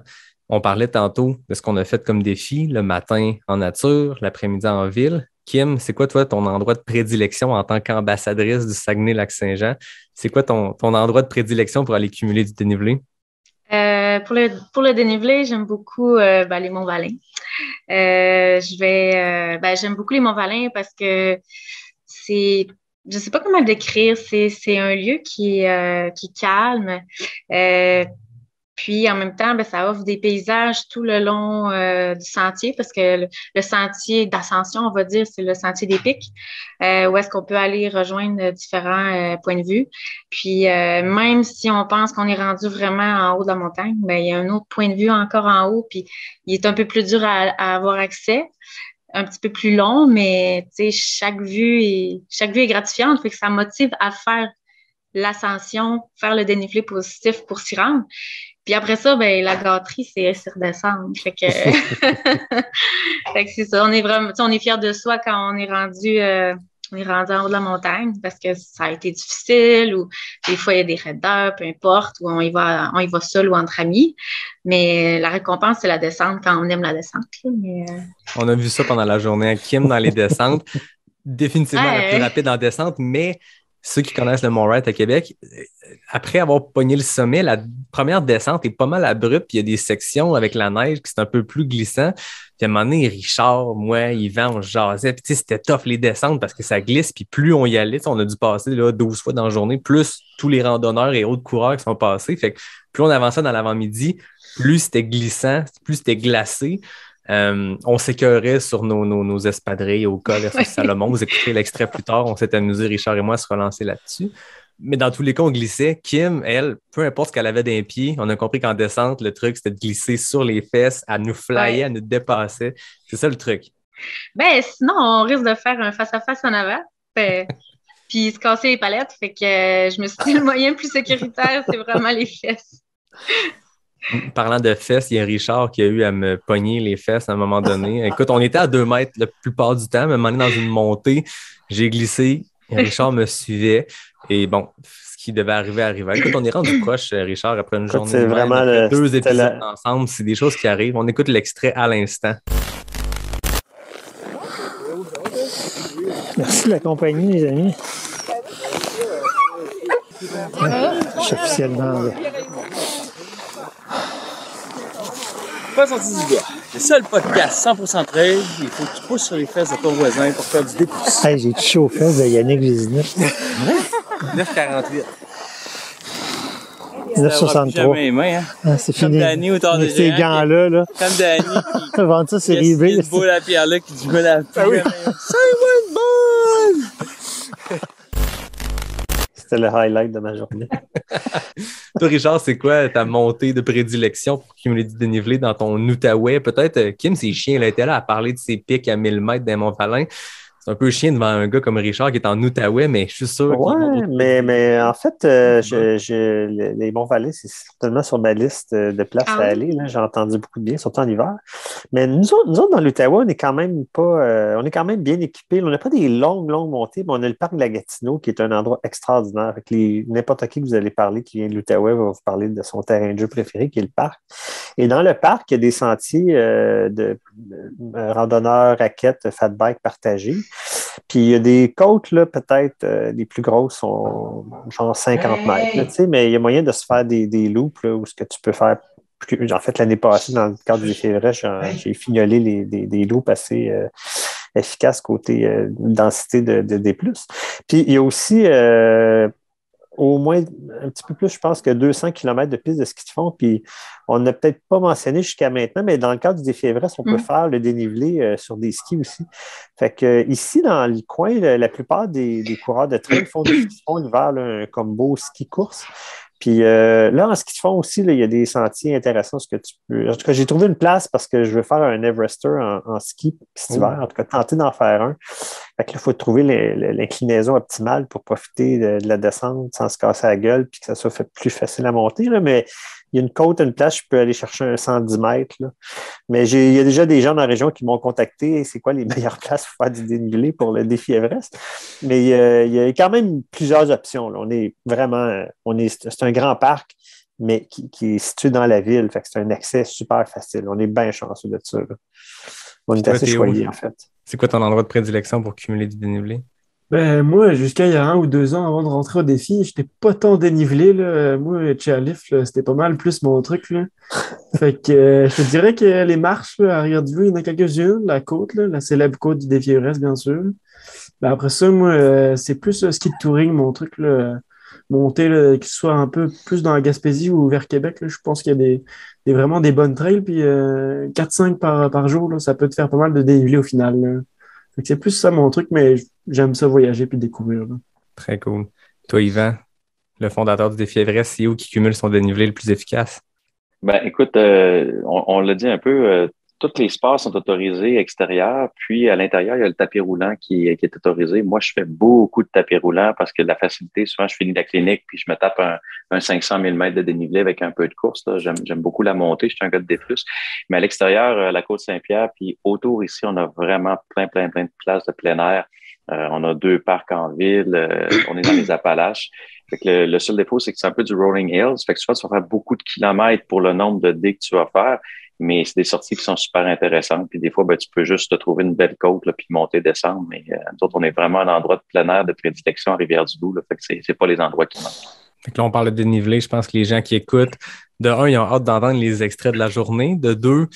[SPEAKER 7] On parlait tantôt de ce qu'on a fait comme défi, le matin en nature, l'après-midi en ville. Kim, c'est quoi, toi, ton endroit de prédilection en tant qu'ambassadrice du Saguenay-Lac-Saint-Jean? C'est quoi ton endroit de prédilection pour aller cumuler du dénivelé?
[SPEAKER 10] Pour le dénivelé, j'aime beaucoup les Monts-Valin. J'aime beaucoup les Monts-Valin parce que je sais pas comment le décrire, c'est un lieu qui est calme. Puis en même temps, ça offre des paysages tout le long du sentier parce que le sentier d'ascension, on va dire, c'est le sentier des pics, où est-ce qu'on peut aller rejoindre différents points de vue. Puis même si on pense qu'on est rendu vraiment en haut de la montagne, il y a un autre point de vue encore en haut, puis il est un peu plus dur à avoir accès, un petit peu plus long, mais chaque vue est gratifiante, fait que ça motive à faire l'ascension, faire le dénivelé positif pour s'y rendre. Puis après ça, la gâterie, c'est s'y redescendre. Fait que, fait que c'est ça. On est vraiment, on est fiers de soi quand on est rendu en haut de la montagne parce que ça a été difficile ou des fois il y a des raideurs, peu importe, ou on y va seul ou entre amis. Mais la récompense, c'est la descente quand on aime la descente. Mais,
[SPEAKER 7] On a vu ça pendant la journée à Kim dans les descentes. Définitivement la plus rapide en descente, mais ceux qui connaissent le Mont-Wright à Québec, après avoir pogné le sommet, la première descente est pas mal abrupte, puis il y a des sections avec la neige qui c'est un peu plus glissant. Puis à un moment donné, Richard, moi, Yvan, on jasait, puis c'était tough les descentes parce que ça glisse, puis plus on y allait, on a dû passer là, 12 fois dans la journée, plus tous les randonneurs et autres coureurs qui sont passés. Fait que plus on avançait dans l'avant-midi, plus c'était glissant, plus c'était glacé. On s'écœurait sur nos espadrilles au cas versus Salomon. Vous écouterez l'extrait plus tard. On s'est amusé, Richard et moi, à se relancer là-dessus. Mais dans tous les cas, on glissait. Kim, elle, peu importe ce qu'elle avait d'un pied, on a compris qu'en descente, le truc, c'était de glisser sur les fesses, à nous flyer, à nous dépasser. C'est ça le truc.
[SPEAKER 10] Sinon, on risque de faire un face-à-face en avant. Puis se casser les palettes. Fait que je me suis dit, le moyen plus sécuritaire, c'est vraiment les fesses.
[SPEAKER 7] Parlant de fesses, il y a Richard qui a eu à me pogner les fesses à un moment donné. Écoute, on était à 2 mètres la plupart du temps, mais à un moment donné, dans une montée, j'ai glissé, et Richard me suivait. Et bon, ce qui devait arriver arriva. Écoute, on est rendu proche, Richard, après une journée
[SPEAKER 1] c'est vraiment
[SPEAKER 7] après 2 épisodes ensemble. C'est des choses qui arrivent. On écoute l'extrait à l'instant.
[SPEAKER 3] Merci de la compagnie, les amis. Je suis officiellement là.
[SPEAKER 8] Pas sorti du bois. Le seul podcast 100% trail, il faut que tu pousses sur les fesses de ton voisin pour faire du dépousse.
[SPEAKER 3] Hey, j'ai touché aux fesses de Yannick Vézina.
[SPEAKER 8] 9,48.
[SPEAKER 3] 9,63.
[SPEAKER 8] Jamais les mains, hein?
[SPEAKER 3] Ah, c'est
[SPEAKER 8] Comme
[SPEAKER 3] fini.
[SPEAKER 8] Danny autour de
[SPEAKER 3] Avec ces gants-là, là.
[SPEAKER 8] Comme Danny qui
[SPEAKER 3] Vendre ça, c'est
[SPEAKER 8] a
[SPEAKER 3] ribé.
[SPEAKER 8] une boule à pierre-là qui dit « Je me lave plus.
[SPEAKER 3] Ah oui.
[SPEAKER 1] C'était le highlight de ma journée.
[SPEAKER 7] Toi, Richard, c'est quoi ta montée de prédilection pour cumuler du dénivelé dans ton Outaouais? Peut-être, Kim, c'est chiant, elle était là à parler de ses pics à 1000 mètres dans Mont-Valin. C'est un peu chiant devant un gars comme Richard qui est en Outaouais, mais je suis sûr
[SPEAKER 1] Ouais, mais en fait, les Monts-Valais, c'est certainement sur ma liste de places à aller. Là. J'ai entendu beaucoup de bien, surtout en hiver. Mais nous autres dans l'Outaouais, on est quand même pas, on est quand même bien équipés. On n'a pas des longues montées, mais on a le parc de la Gatineau qui est un endroit extraordinaire. Avec n'importe qui que vous allez parler qui vient de l'Outaouais va vous parler de son terrain de jeu préféré, qui est le parc. Et dans le parc, il y a des sentiers de randonneurs, raquettes, fat bike partagés. Puis il y a des côtes, là, peut-être, les plus grosses sont genre 50 mètres, là, mais il y a moyen de se faire des loops là, où ce que tu peux faire. En fait, l'année passée, dans le cadre du février, j'ai fignolé des loops assez efficaces côté densité de D+. Puis il y a aussi au moins un petit peu plus, je pense, que 200 km de pistes de ski de fond. Puis on n'a peut-être pas mentionné jusqu'à maintenant, mais dans le cadre du défi Everest, on peut faire le dénivelé sur des skis aussi. Fait que ici, dans le coin, la plupart des coureurs de trail font des skis de fond l'hiver, un combo ski-course. Puis là, en ski de fond aussi, là, il y a des sentiers intéressants. Ce que tu peux... En tout cas, j'ai trouvé une place parce que je veux faire un Everester en ski cet hiver. En tout cas, tenter d'en faire un. Fait que là, il faut trouver l'inclinaison optimale pour profiter de la descente sans se casser la gueule puis que ça soit fait plus facile à monter. Là. Mais il y a une côte, une place, je peux aller chercher un 110 mètres. Là. Mais il y a déjà des gens dans la région qui m'ont contacté. C'est quoi les meilleures places pour faire du dénivelé pour le défi Everest? Mais il y a quand même plusieurs options. Là. C'est un grand parc, mais qui est situé dans la ville. Fait que c'est un accès super facile. On est bien chanceux de ça. Là. On est assez choyés, en fait.
[SPEAKER 7] C'est quoi ton endroit de prédilection pour cumuler du dénivelé?
[SPEAKER 4] Ben, moi, jusqu'à il y a 1 ou 2 ans avant de rentrer au défi, j'étais pas tant dénivelé, là. Moi, chairlift, là, c'était pas mal plus mon truc, là. Fait que je te dirais que les marches, là, à Rivière-du-Loup, il y en a quelques-unes. La côte, là, la célèbre côte du défi Everest, bien sûr. Ben, après ça, moi, c'est plus ski de touring, mon truc, là. Monter, là, que ce soit un peu plus dans la Gaspésie ou vers Québec, là, je pense qu'il y a vraiment des bonnes trails, puis 4-5 par jour, là, ça peut te faire pas mal de dénivelé au final, là. Fait que c'est plus ça mon truc, mais j'aime ça voyager puis découvrir. Là.
[SPEAKER 7] Très cool. Toi, Yvan, le fondateur du défi Everest, c'est où qui cumule son dénivelé le plus efficace?
[SPEAKER 9] Ben, écoute, on l'a dit un peu, tous les sports sont autorisés extérieurs, puis à l'intérieur, il y a le tapis roulant qui est autorisé. Moi, je fais beaucoup de tapis roulants parce que la facilité, souvent, je finis la clinique, puis je me tape un 500 000 mètres de dénivelé avec un peu de course. Là. J'aime beaucoup la montée, je suis un gars de D+. Mais à l'extérieur, la Côte-Saint-Pierre, puis autour ici, on a vraiment plein de places de plein air. On a 2 parcs en ville, on est dans les Appalaches. Fait que le seul défaut, c'est que c'est un peu du rolling hills. Fait que souvent, tu vas faire beaucoup de kilomètres pour le nombre de dés que tu vas faire, mais c'est des sorties qui sont super intéressantes. Puis des fois, ben, tu peux juste te trouver une belle côte, là, puis monter, descendre. Mais nous autres, on est vraiment un endroit de plein air de prédilection à Rivière-du-Loup. Là. Fait que c'est pas les endroits qui manquent.
[SPEAKER 7] Fait que là, on parle de dénivelé. Je pense que les gens qui écoutent, de 1, ils ont hâte d'entendre les extraits de la journée. De 2,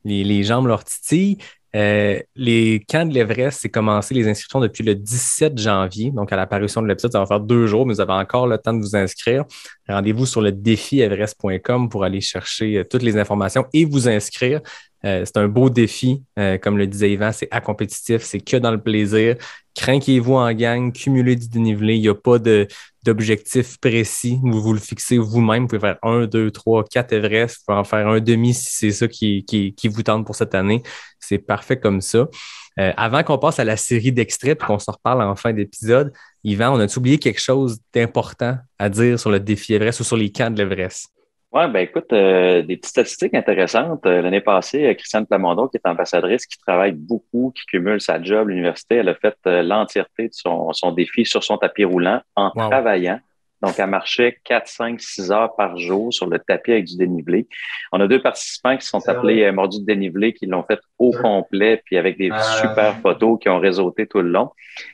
[SPEAKER 7] les jambes leur titillent. Les camps de l'Everest, c'est commencé les inscriptions depuis le 17 janvier. Donc, à l'apparition de l'épisode, ça va faire 2 jours, mais vous avez encore le temps de vous inscrire. Rendez-vous sur le défieverest.com pour aller chercher toutes les informations et vous inscrire. C'est un beau défi. Comme le disait Yvan, c'est compétitif, c'est que dans le plaisir. Crinquez-vous en gang, cumulez du dénivelé. Il n'y a pas d'objectif précis. Vous le fixez vous-même. Vous pouvez faire 1, 2, 3, 4 Everest. Vous pouvez en faire un demi si c'est ça qui vous tente pour cette année. C'est parfait comme ça. Avant qu'on passe à la série d'extraits et qu'on se reparle en fin d'épisode, Yvan, on a oublié quelque chose d'important à dire sur le défi Everest ou sur les camps de l'Everest?
[SPEAKER 9] Oui, ben écoute, des petites statistiques intéressantes. L'année passée, Christiane Plamondon, qui est ambassadrice, qui travaille beaucoup, qui cumule sa job à l'université, elle a fait l'entièreté de son défi sur son tapis roulant en travaillant. Donc, elle marchait 4, 5, 6 heures par jour sur le tapis avec du dénivelé. On a 2 participants qui sont appelés mordus de dénivelé, qui l'ont fait au complet, puis avec des super photos qui ont réseauté tout le long.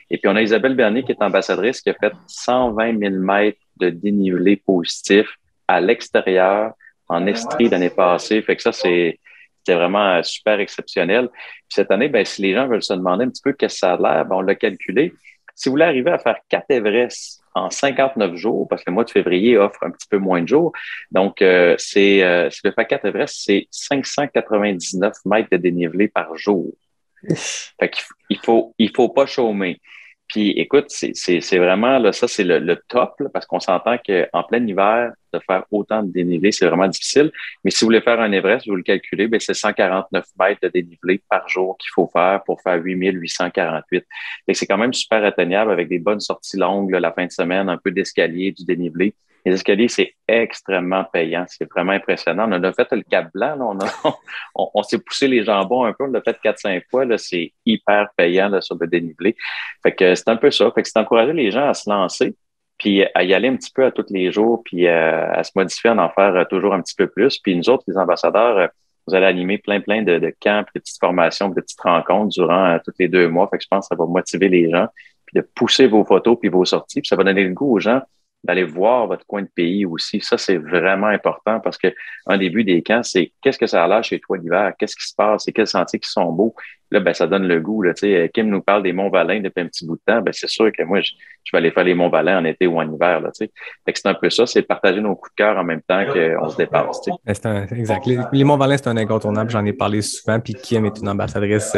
[SPEAKER 9] Et puis, on a Isabelle Bernier, qui est ambassadrice, qui a fait 120 000 mètres de dénivelé positif à l'extérieur, en Estrie l'année passée. Fait que ça, c'était vraiment super exceptionnel. Puis cette année, ben, si les gens veulent se demander un petit peu qu'est-ce que ça a l'air, ben, on l'a calculé. Si vous voulez arriver à faire 4 Everest en 59 jours, parce que le mois de février offre un petit peu moins de jours, donc si le faire 4 Everest, c'est 599 mètres de dénivelé par jour. Fait qu'il faut pas chômer. Puis, écoute, c'est vraiment, là, ça, c'est le top, là, parce qu'on s'entend qu'en plein hiver, de faire autant de dénivelé, c'est vraiment difficile. Mais si vous voulez faire un Everest, vous le calculez, ben, c'est 149 mètres de dénivelé par jour qu'il faut faire pour faire 8848. Et c'est quand même super atteignable avec des bonnes sorties longues, là, la fin de semaine, un peu d'escalier, du dénivelé. Les escaliers, c'est extrêmement payant. C'est vraiment impressionnant. On a fait le Cap Blanc. Là, on s'est poussé les jambons un peu. On l'a fait 4-5 fois. Là, c'est hyper payant là, sur le dénivelé. Fait que c'est un peu ça. Fait que c'est encourager les gens à se lancer, puis à y aller un petit peu à tous les jours, puis à se modifier, à en faire toujours un petit peu plus. Puis nous autres, les ambassadeurs, vous allez animer plein de camps, de petites formations, de petites rencontres durant tous les 2 mois. Fait que je pense que ça va motiver les gens, puis de pousser vos photos puis vos sorties. Puis ça va donner le goût aux gens d'aller voir votre coin de pays aussi. Ça, c'est vraiment important parce que un début des camps, c'est qu'est-ce que ça a l'air chez toi l'hiver? Qu'est-ce qui se passe? C'est quels sentiers qui sont beaux? Là, ben, ça donne le goût. Là, Kim nous parle des Monts-Valin depuis un petit bout de temps. Ben, c'est sûr que moi, je vais aller faire les Monts-Valin en été ou en hiver. Là, fait que c'est un peu ça, c'est de partager nos coups de cœur en même temps qu'on se dépasse.
[SPEAKER 7] Exact. Les Monts-Valin, c'est un incontournable. J'en ai parlé souvent. Puis Kim est une ambassadrice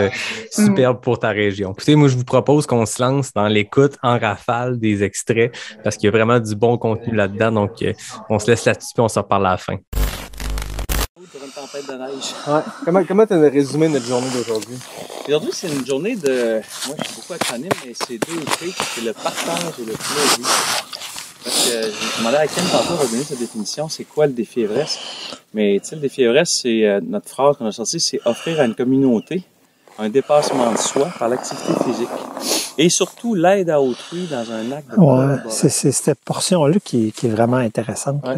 [SPEAKER 7] superbe pour ta région. Écoutez, moi, je vous propose qu'on se lance dans l'écoute en rafale des extraits parce qu'il y a vraiment du bon contenu là-dedans. Donc, on se laisse là-dessus puis on se reparle à la fin.
[SPEAKER 8] Pour une tempête de neige.
[SPEAKER 7] Ouais. Comment tu as résumé notre journée d'aujourd'hui?
[SPEAKER 8] Aujourd'hui, c'est une journée de... Moi, je suis beaucoup acronyme, mais c'est 2 P. C'est le partage et le plaisir. Parce que j'ai demandé à Ken tantôt de donner sa définition. C'est quoi le défi Everest? Mais tu sais, le défi Everest, c'est notre phrase qu'on a sortie, c'est offrir à une communauté un dépassement de soi par l'activité physique. Et surtout, l'aide à autrui dans un acte de collaboration.
[SPEAKER 3] C'est cette portion-là qui est vraiment intéressante, là,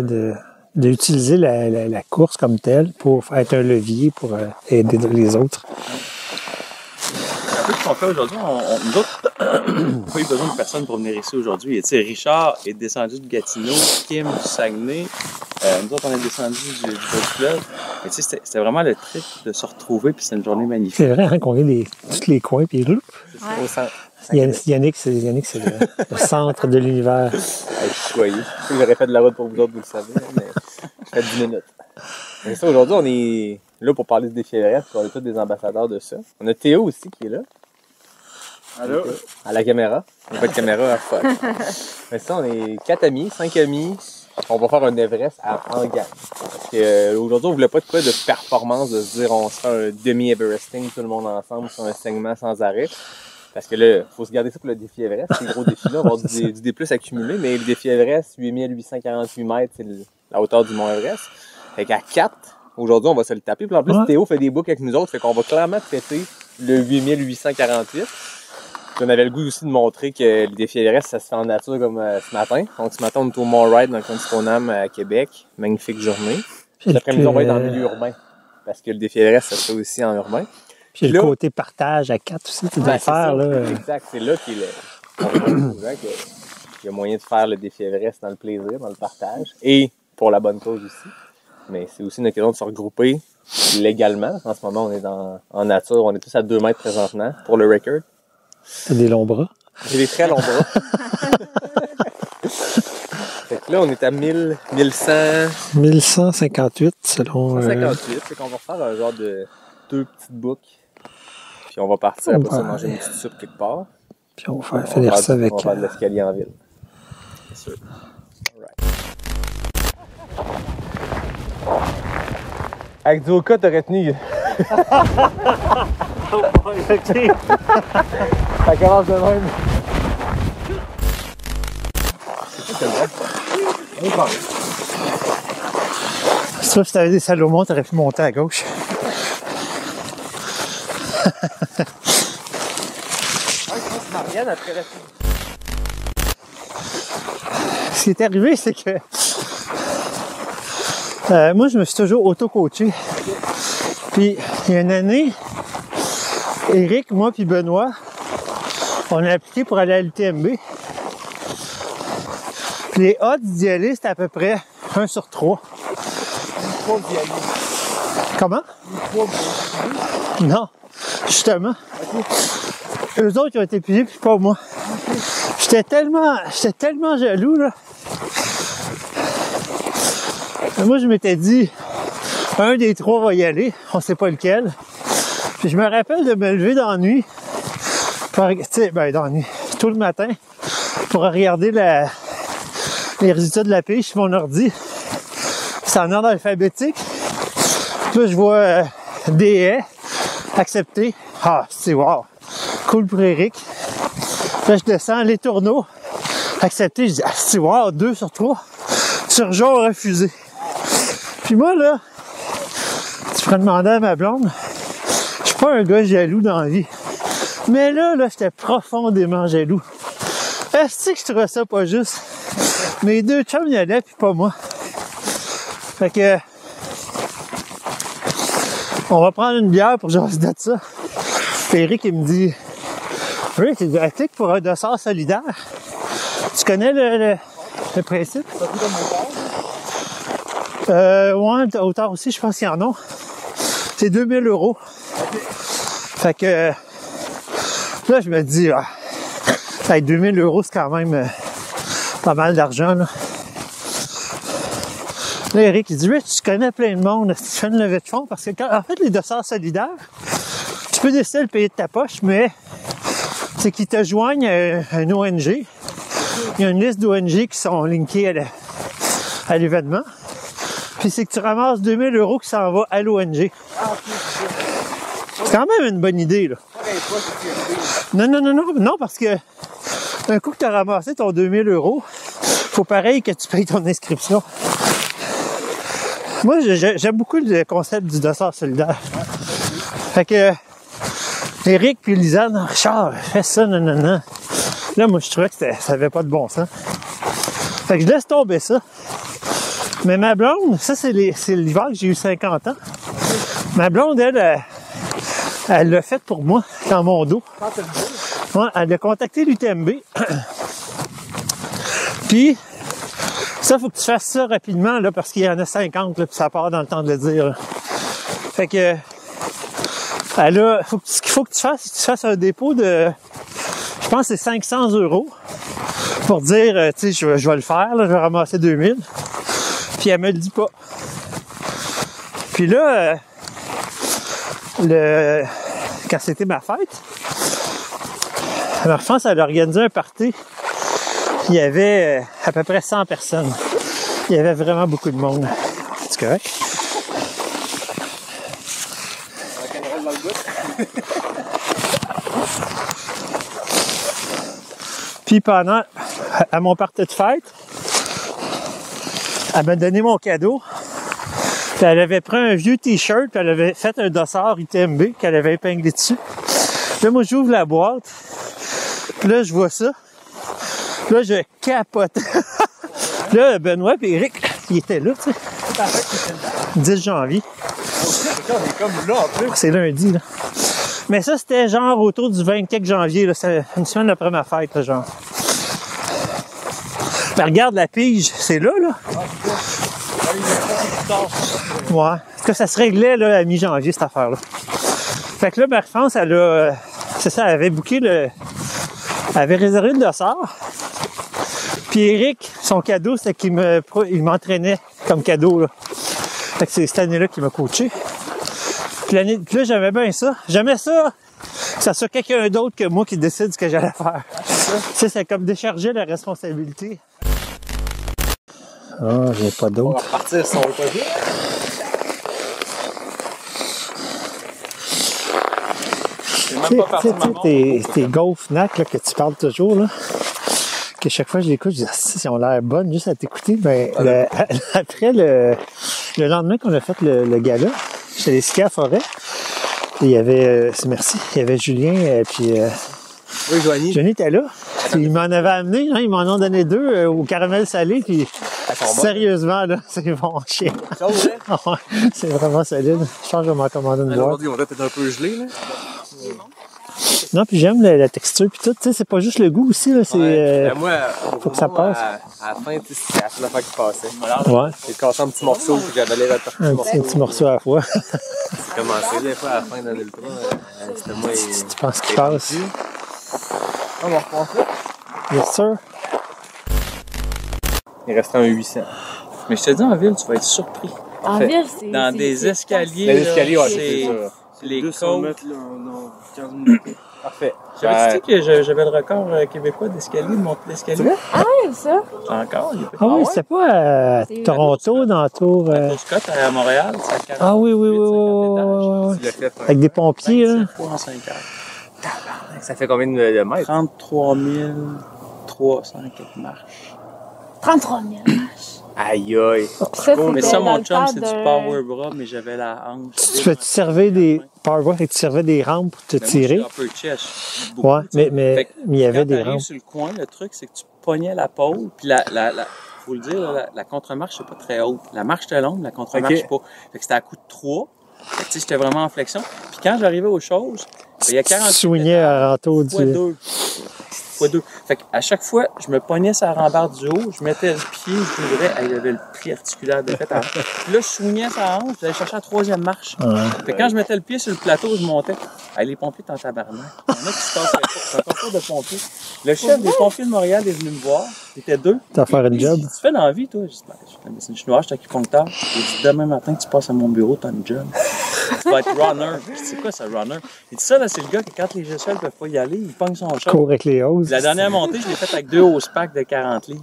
[SPEAKER 3] d'utiliser la course comme telle pour être un levier pour aider les autres.
[SPEAKER 8] Un peu ce qu'on fait aujourd'hui, nous autres, on n'a pas eu besoin de personne pour venir ici aujourd'hui. Richard est descendu de Gatineau, Kim du Saguenay, nous autres on est descendu du Bas-du-Fleuve. C'était vraiment le trip de se retrouver, puis c'est une journée magnifique.
[SPEAKER 3] C'est vrai hein, qu'on vient tous les coins, puis au centre. Yannick, c'est le centre de l'univers.
[SPEAKER 7] Choyé. J'aurais fait de la route pour vous autres, vous le savez, mais je fais 10 minutes. Mais ça, aujourd'hui, on est là pour parler du défi Everest, on est tous des ambassadeurs de ça. On a Théo aussi qui est là. Allô? À la caméra. On n'a pas de caméra à fuck. Mais ça, on est 4 amis, 5 amis. On va faire un Everest en gang. Parce qu'aujourd'hui, on voulait pas de quoi de performance, de se dire on se fait un demi-Everesting tout le monde ensemble sur un segment sans arrêt. Parce que là, il faut se garder ça pour le défi Everest. C'est le gros défi là, on va avoir du D+ accumulé, mais le défi Everest, 8848 mètres, c'est la hauteur du mont Everest. Fait qu'à 4, aujourd'hui, on va se le taper. Puis en plus, Théo fait des boucles avec nous autres, fait qu'on va clairement fêter le 8848. Puis on avait le goût aussi de montrer que le défi Everest, ça se fait en nature comme ce matin. Donc ce matin, on est au Mont Ride dans le coin du Stoneham à Québec. Magnifique journée. Puis l'après-midi, on va être dans le milieu urbain. Parce que le défi Everest, ça se fait aussi en urbain.
[SPEAKER 3] Puis le côté partage à 4 aussi, tu dois faire. Là.
[SPEAKER 7] Exact, c'est là qu'il y a moyen de faire le défi Everest dans le plaisir, dans le partage. Et pour la bonne cause aussi. Mais c'est aussi une occasion de se regrouper légalement. En ce moment, on est en nature. On est tous à 2 mètres présentement pour le record.
[SPEAKER 3] T'as des longs bras?
[SPEAKER 7] J'ai des très longs bras. Fait que là, on est à
[SPEAKER 3] 1158 selon...
[SPEAKER 7] 158, c'est qu'on va faire un genre de 2 petites boucles. Puis on va partir après ça manger une petite soupe quelque part.
[SPEAKER 3] Puis on va finir ça avec...
[SPEAKER 7] On va faire de l'escalier en ville. C'est sûr. Avec du Oka, t'aurais tenu. Ça commence de même. C'est quoi, c'est bon?
[SPEAKER 3] Ça, si t'avais des Salomon, t'aurais pu monter à gauche.
[SPEAKER 12] Marianne après la
[SPEAKER 3] Ce qui est arrivé, c'est que moi, je me suis toujours auto-coaché. Puis, il y a une année, Éric, moi puis Benoît, on a appliqué pour aller à l'UTMB. Puis les odds d'y aller, c'était à peu près 1 sur 3. Comment? Non, justement. Eux autres, ils ont été épuisés, puis pas moi. J'étais tellement jaloux, là. Mais moi, je m'étais dit, un des 3 va y aller, on sait pas lequel. Puis je me rappelle de me lever dans la nuit, dans la nuit, tôt le matin, pour regarder les résultats de la pige sur mon ordi. C'est en ordre alphabétique. Puis là, je vois DE, accepté. Ah, c'est wow. Cool pour Éric. Là, je descends les tourneaux. Accepté. Je dis, ah, c'est wow, 2 sur 3. Surgeon refusé. Puis moi, là, tu pourrais demander à ma blonde, je suis pas un gars jaloux dans la vie. Mais là, j'étais profondément jaloux. Est-ce que je trouvais ça pas juste? Mes 2 chums y allaient, puis pas moi. Fait que... on va prendre une bière pour jaser de ça. Puis Éric, il me dit, oui, tu appliques pour un dossard solidaire. Tu connais le principe? Ouais, hauteur aussi, je pense qu'il y en a. C'est 2000 €. Fait que là, je me dis, avec 2000 €, c'est quand même pas mal d'argent, là. Là, Éric, il dit, oui, tu connais plein de monde, tu fais une levée de fonds, parce que en fait, les dossards solidaires, tu peux décider de le payer de ta poche, mais c'est qu'ils te joignent à un ONG. Il y a une liste d'ONG qui sont linkées à l'événement. Puis c'est que tu ramasses 2000 € qui s'en va à l'ONG. C'est quand même une bonne idée, là. Non, parce que un coup que tu as ramassé ton 2000 €, faut pareil que tu payes ton inscription. Moi, j'aime beaucoup le concept du dossard solidaire. Fait que Éric puis Lisanne, Richard, fais ça, nanana. Là, moi, je trouvais que ça avait pas de bon sens. Fait que je laisse tomber ça. Mais ma blonde, ça, c'est l'hiver que j'ai eu 50 ans. Ma blonde, elle l'a fait pour moi, dans mon dos. Ouais, elle a contacté l'UTMB. Puis, ça, faut que tu fasses ça rapidement, là, parce qu'il y en a 50, là, puis ça part dans le temps de le dire. Là. Fait que, ce qu'il faut que tu fasses, c'est que tu fasses un dépôt de, je pense que c'est 500 € pour dire, tu sais, je vais le faire, là, je vais ramasser 2000. Puis elle me le dit pas. Puis là, quand c'était ma fête, ma France, elle a organisé un party. Il y avait à peu près 100 personnes. Il y avait vraiment beaucoup de monde. C'est correct? Puis à mon party de fête, elle m'a donné mon cadeau. Puis elle avait pris un vieux t-shirt, puis elle avait fait un dossard UTMB qu'elle avait épinglé dessus. Là, moi, j'ouvre la boîte. Puis là, je vois ça. Puis là, je capote. Là, Benoît et Éric, ils étaient là, tu sais. 10 janvier.
[SPEAKER 12] On est comme là, en plus.
[SPEAKER 3] C'est lundi, là. Mais ça, c'était genre autour du 24 janvier, là. C'est une semaine après ma fête, là, genre. Mais regarde la pige, c'est là, là. Ouais. Est-ce que ça se réglait, là, à mi-janvier, cette affaire-là? Fait que là, Marie-France, elle avait booké elle avait réservé le dossard. Puis Éric, son cadeau, c'est qu'il m'entraînait comme cadeau, là. Fait que c'est cette année-là qu'il m'a coaché. Puis là, j'aimais bien ça. J'aimais ça, que ça soit quelqu'un d'autre que moi qui décide ce que j'allais faire. C'est comme décharger la responsabilité. Ah, j'ai pas d'autre.
[SPEAKER 12] On va repartir son projet.
[SPEAKER 3] Tes golf nac là, que tu parles toujours, là, que chaque fois que je l'écoute, je dis, si on a l'air bonne juste à t'écouter, ben, après Le lendemain qu'on a fait le gala, j'étais allé skier à la forêt. Et il y avait, merci, il y avait Julien, puis
[SPEAKER 7] oui, Joanie.
[SPEAKER 3] Johnny était là. Puis il m'en avait amené, hein, ils m'en ont donné 2 au caramel salé. Puis sérieusement, là, c'est bon chien. C'est vraiment solide. Je pense que je vais m'en commander une boîte.
[SPEAKER 7] Aujourd'hui, on va peut-être un peu gelé, là.
[SPEAKER 3] Non, puis j'aime la texture puis tout. Tu sais, c'est pas juste le goût aussi, là. C'est,
[SPEAKER 7] moi,
[SPEAKER 3] faut que ça passe.
[SPEAKER 7] À la fin, c'est la seule affaire qui passait.
[SPEAKER 3] Ouais.
[SPEAKER 7] J'ai cassé un petit morceau, puis j'avais l'air
[SPEAKER 3] Un petit morceau à la fois.
[SPEAKER 7] C'est commencé des fois à la fin d'un ultra. C'était moi.
[SPEAKER 3] Tu penses qu'il passe?
[SPEAKER 7] On va reprendre ça.
[SPEAKER 3] Yes, sir.
[SPEAKER 8] Il resterait un 800. Mais je te dis, en ville, tu vas être surpris.
[SPEAKER 11] En ville, c'est.
[SPEAKER 8] Dans des escaliers.
[SPEAKER 7] Les escaliers,
[SPEAKER 8] là,
[SPEAKER 7] ouais, c'est sûr.
[SPEAKER 8] Les
[SPEAKER 4] 200
[SPEAKER 8] côtes.
[SPEAKER 4] mètres, là, non, 15 minutes.
[SPEAKER 8] Parfait. J'avais dit que j'avais le record québécois d'escalier, de monter l'escalier.
[SPEAKER 11] Ah oui, ça.
[SPEAKER 8] Encore. Il y a
[SPEAKER 3] Ah oui, c'était pas à Toronto, dans la tour.
[SPEAKER 8] La Tour Scott à Montréal, c'est à 40.
[SPEAKER 3] Ah oui, oui, oui,
[SPEAKER 8] Tu l'as fait,
[SPEAKER 3] avec des pompiers, là.
[SPEAKER 8] 25 fois en 5 heures.
[SPEAKER 7] Ça fait combien de mètres?
[SPEAKER 8] 33 300 quelques marches.
[SPEAKER 11] 33 000.
[SPEAKER 7] Aïe, aïe.
[SPEAKER 11] Ça,
[SPEAKER 8] Mais
[SPEAKER 11] c'était
[SPEAKER 8] ça,
[SPEAKER 11] dans
[SPEAKER 8] mon
[SPEAKER 11] le
[SPEAKER 8] chum,
[SPEAKER 11] temps
[SPEAKER 8] c'est
[SPEAKER 11] de-
[SPEAKER 8] du power bra, mais j'avais la hanche.
[SPEAKER 3] Tu fais-tu servir des power et tu servais des rampes pour te
[SPEAKER 8] Mais moi,
[SPEAKER 3] tirer?
[SPEAKER 8] je suis upper chest, beaucoup,
[SPEAKER 3] Ouais,
[SPEAKER 8] tu sais.
[SPEAKER 3] mais
[SPEAKER 8] Fait que
[SPEAKER 3] il y avait
[SPEAKER 8] quand
[SPEAKER 3] des
[SPEAKER 8] t'arrives
[SPEAKER 3] rampes.
[SPEAKER 8] sur le coin, le truc, c'est que tu pognais la pôle, puis faut le dire, la contre-marche, c'est pas très haute. La marche était longue, la contre-marche, pas. Fait que c'était à coup de 3. Fait que, tu sais, j'étais vraiment en flexion. Puis quand j'arrivais aux choses, il y a 40
[SPEAKER 3] Tu soignais à râteau
[SPEAKER 8] fois
[SPEAKER 3] du...
[SPEAKER 8] 2. Fois 2. Fait qu'à chaque fois, je me pognais sur la rambarde du haut, je mettais le pied, je m'ouvrais, il y avait le pli articulaire de fait. Puis là, je soignais sur la hanche, j'allais chercher la 3e marche. Fait que quand je mettais le pied sur le plateau, je montais. Les pompiers étaient en tabarnak. Il y en a qui se passaient pas. C'est un concours de pompiers. Le chef des pompiers de Montréal est venu me voir. Il était 2.
[SPEAKER 3] T'as faire une job.
[SPEAKER 8] Tu fais dans la vie, toi? Je dis, je suis un médecin chinois, je suis acupuncteur. Il dit, demain matin que tu passes à mon bureau, t'as une job. Tu vas être runner. Je dis, c'est quoi ça, runner? Il dit, ça, là, c'est le gars que quand les échelles peuvent pas y aller, il pogne son chat.
[SPEAKER 3] Cours avec les hausses.
[SPEAKER 8] La dernière montée, je l'ai faite avec 2 hausses packs de 40 livres.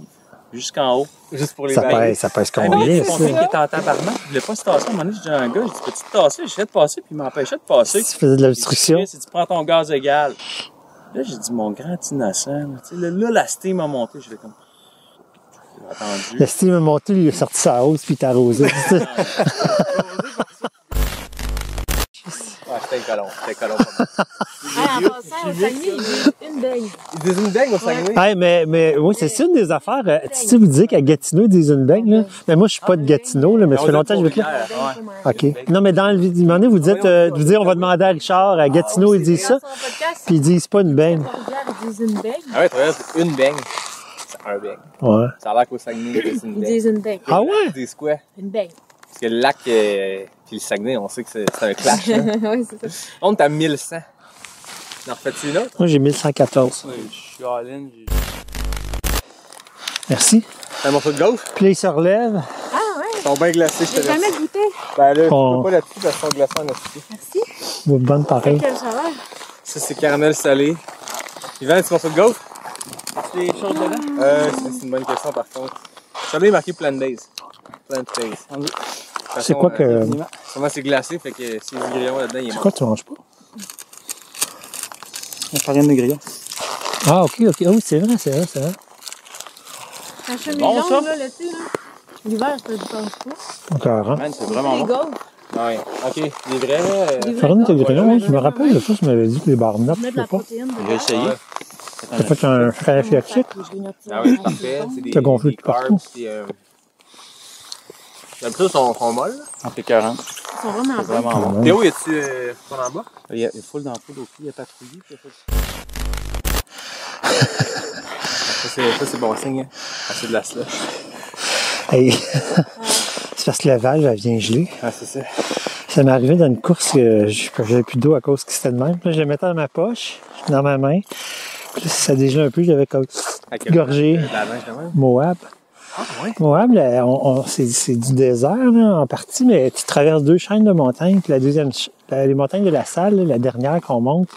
[SPEAKER 8] Jusqu'en haut.
[SPEAKER 7] Juste pour les
[SPEAKER 3] Ça
[SPEAKER 7] bails.
[SPEAKER 3] pèse
[SPEAKER 8] Mais
[SPEAKER 3] combien,
[SPEAKER 8] le pompier qui
[SPEAKER 3] ça?
[SPEAKER 8] était en tabarnak, il voulait pas se tasser. À un moment donné, j'ai dit à un gars, j'ai dit, peux-tu te tasser? J'essayais de passer, puis il m'empêchait de passer.
[SPEAKER 3] Tu faisais de l'obstruction.
[SPEAKER 8] Si tu prends ton gaz égal. Là, j'ai dit, mon grand innocent, là, tu sais, là, la steam a monté. Je l'ai comme. J'ai attendu.
[SPEAKER 3] Le style m'a monté, il a sorti sa hausse puis il t'a arrosé.
[SPEAKER 7] Ouais, c'était un colon. C'était un colon.
[SPEAKER 11] Ah, en passant, au Saguenay, il y a une baigne.
[SPEAKER 7] Ils disent une baigne au Saguenay?
[SPEAKER 3] Hey, mais oui, c'est une des affaires. Tu sais, vous disiez qu'à Gatineau, ils disent une baigne, là. Mais moi, je suis pas de Gatineau, là, mais ça fait longtemps que je vais là. OK. Non, mais dans le vidéo, vous dites, on va demander à Richard, à Gatineau, ils disent ça. Puis ils disent pas une baigne.
[SPEAKER 11] Ils disent une baigne.
[SPEAKER 7] Ah ouais, tu regardes, c'est une baigne. C'est un baigne.
[SPEAKER 3] Ouais.
[SPEAKER 7] Ça a l'air qu'au Saguenay, c'est une
[SPEAKER 11] Ils
[SPEAKER 7] baigne.
[SPEAKER 11] disent une baigne.
[SPEAKER 3] Ah ouais?
[SPEAKER 7] Ils disent quoi?
[SPEAKER 11] Une baigne.
[SPEAKER 7] Parce que le lac puis le Saguenay, on sait que c'est un clash. Là.
[SPEAKER 11] Oui, c'est ça.
[SPEAKER 7] On est à 1100. En refais-tu une autre?
[SPEAKER 3] Moi, j'ai 1114.
[SPEAKER 8] Oui, je suis all-in.
[SPEAKER 3] Merci.
[SPEAKER 7] C'est un morceau de gauche?
[SPEAKER 3] Puis là, il se relève.
[SPEAKER 11] Ah ouais.
[SPEAKER 7] Ils sont bien glacés, je te
[SPEAKER 11] J'ai jamais
[SPEAKER 7] laisse.
[SPEAKER 11] goûté.
[SPEAKER 7] Ben là,
[SPEAKER 3] On-
[SPEAKER 7] je peux pas là-dessus parce qu'ils sont glacés en astuce.
[SPEAKER 11] Merci.
[SPEAKER 3] Vous bonne pareil.
[SPEAKER 11] Quelle saveur.
[SPEAKER 7] Ça, c'est caramel salé. Il vend un petit morceau de gauche?
[SPEAKER 8] C'est des choses dedans?
[SPEAKER 7] C'est une bonne question par contre. Celui-là est marqué Plant Days. Plant Days.
[SPEAKER 3] C'est quoi que.
[SPEAKER 7] Comment c'est glacé, fait que si du grillon là-dedans, il est
[SPEAKER 3] C'est
[SPEAKER 7] mort.
[SPEAKER 3] quoi, tu manges pas?
[SPEAKER 8] La farine de grillon.
[SPEAKER 3] Ah, OK. Ah oui, c'est vrai.
[SPEAKER 11] Un chemise
[SPEAKER 8] Bon, ça?
[SPEAKER 11] longue, là, l'été, là. L'hiver, ça ne pense pas.
[SPEAKER 3] Encore, hein?
[SPEAKER 8] Man, c'est vraiment
[SPEAKER 11] Les
[SPEAKER 8] bon.
[SPEAKER 11] gaufres.
[SPEAKER 7] Ouais. Ok, les vrais, là.
[SPEAKER 11] Les vrais
[SPEAKER 3] Farine de
[SPEAKER 11] gaufres.
[SPEAKER 3] grillon, hein, je me rappelle de ça, tu m'avais dit que les barnaps,
[SPEAKER 11] Mettre
[SPEAKER 3] tu
[SPEAKER 11] de la
[SPEAKER 3] peux pas.
[SPEAKER 11] protéine dedans.
[SPEAKER 8] J'ai essayé.
[SPEAKER 3] T'as fait un frère lactique?
[SPEAKER 7] Ah oui, c'est parfait. C'est des,
[SPEAKER 3] T'as gonflé
[SPEAKER 7] des
[SPEAKER 3] tout partout.
[SPEAKER 7] carbs, puis d'habitude, ils sont molles.
[SPEAKER 8] En fait 40.
[SPEAKER 11] Ils sont vraiment
[SPEAKER 8] C'est
[SPEAKER 11] bons.
[SPEAKER 8] vraiment bon.
[SPEAKER 7] Théo, y a-tu ton en bas?
[SPEAKER 8] Il y a full d'ampoule au cul, il y a patrouillé.
[SPEAKER 7] Ça, c'est bon signe. Hein? Ah, c'est de la slush.
[SPEAKER 3] Hey. C'est parce que la valve, elle vient geler.
[SPEAKER 7] Ah, c'est ça.
[SPEAKER 3] Ça m'est arrivé dans une course que j'avais plus d'eau à cause que c'était de même. Puis là, je le mettais dans ma poche, dans ma main. Puis là, ça dégelait un peu, j'avais comme gorgé.
[SPEAKER 7] La neige, quand même.
[SPEAKER 3] Moab.
[SPEAKER 7] Ah, ouais.
[SPEAKER 3] Moab, là, c'est du désert là, en partie, mais tu traverses 2 chaînes de montagnes. Puis la deuxième, les montagnes de la salle, là, la dernière qu'on monte,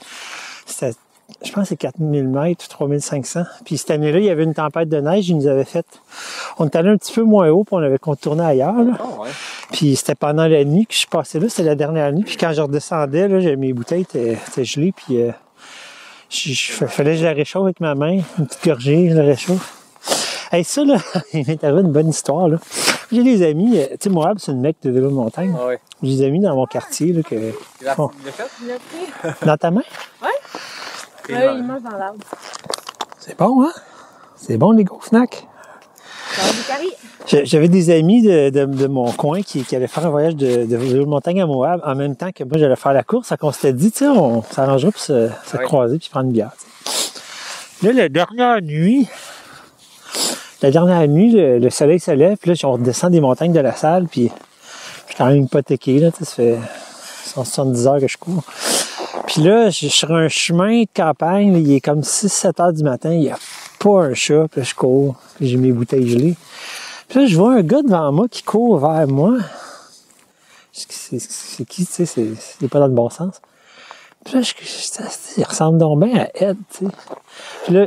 [SPEAKER 3] c'était, je pense que c'est 4000 mètres, 3500. Puis cette année-là, il y avait une tempête de neige, ils nous avaient fait. On est allé un petit peu moins haut, puis on avait contourné ailleurs. Là.
[SPEAKER 7] Oh, ouais.
[SPEAKER 3] Puis c'était pendant la nuit que je suis passé là, c'était la dernière nuit. Puis quand je redescendais, là, mes bouteilles étaient gelées, puis fallait que je la réchauffe avec ma main, une petite gorgée, je la réchauffe. Hey, ça, là, il m'est arrivé une bonne histoire, là. J'ai des amis, tu sais, Moab, c'est une mecque de vélo de montagne.
[SPEAKER 7] Ah ouais.
[SPEAKER 3] J'ai des amis dans mon quartier, là, que... Bon.
[SPEAKER 7] Il l'a fait?
[SPEAKER 3] Dans ta main?
[SPEAKER 11] Ouais. Ouais, il mange dans l'arbre.
[SPEAKER 3] C'est bon, hein? C'est bon, les gros snacks. J'avais des amis de mon coin qui allaient faire un voyage de vélo de montagne à Moab en même temps que moi, j'allais faire la course. Ça qu'on s'était dit, tu sais, on s'arrangerait pour se croiser puis prendre une bière. T'sais. Là, la dernière nuit, le soleil se lève, puis là, on redescend des montagnes de la salle, puis je suis quand même hypothéqué, là, tu sais, ça fait 170 heures que je cours. Puis là, je suis sur un chemin de campagne, là, il est comme 6-7 heures du matin, il n'y a pas un chat, puis là, je cours, puis j'ai mes bouteilles gelées. Puis là, je vois un gars devant moi qui court vers moi. C'est qui, tu sais, c'est pas dans le bon sens. Puis là, il ressemble donc bien à Ed, tu sais. Puis là,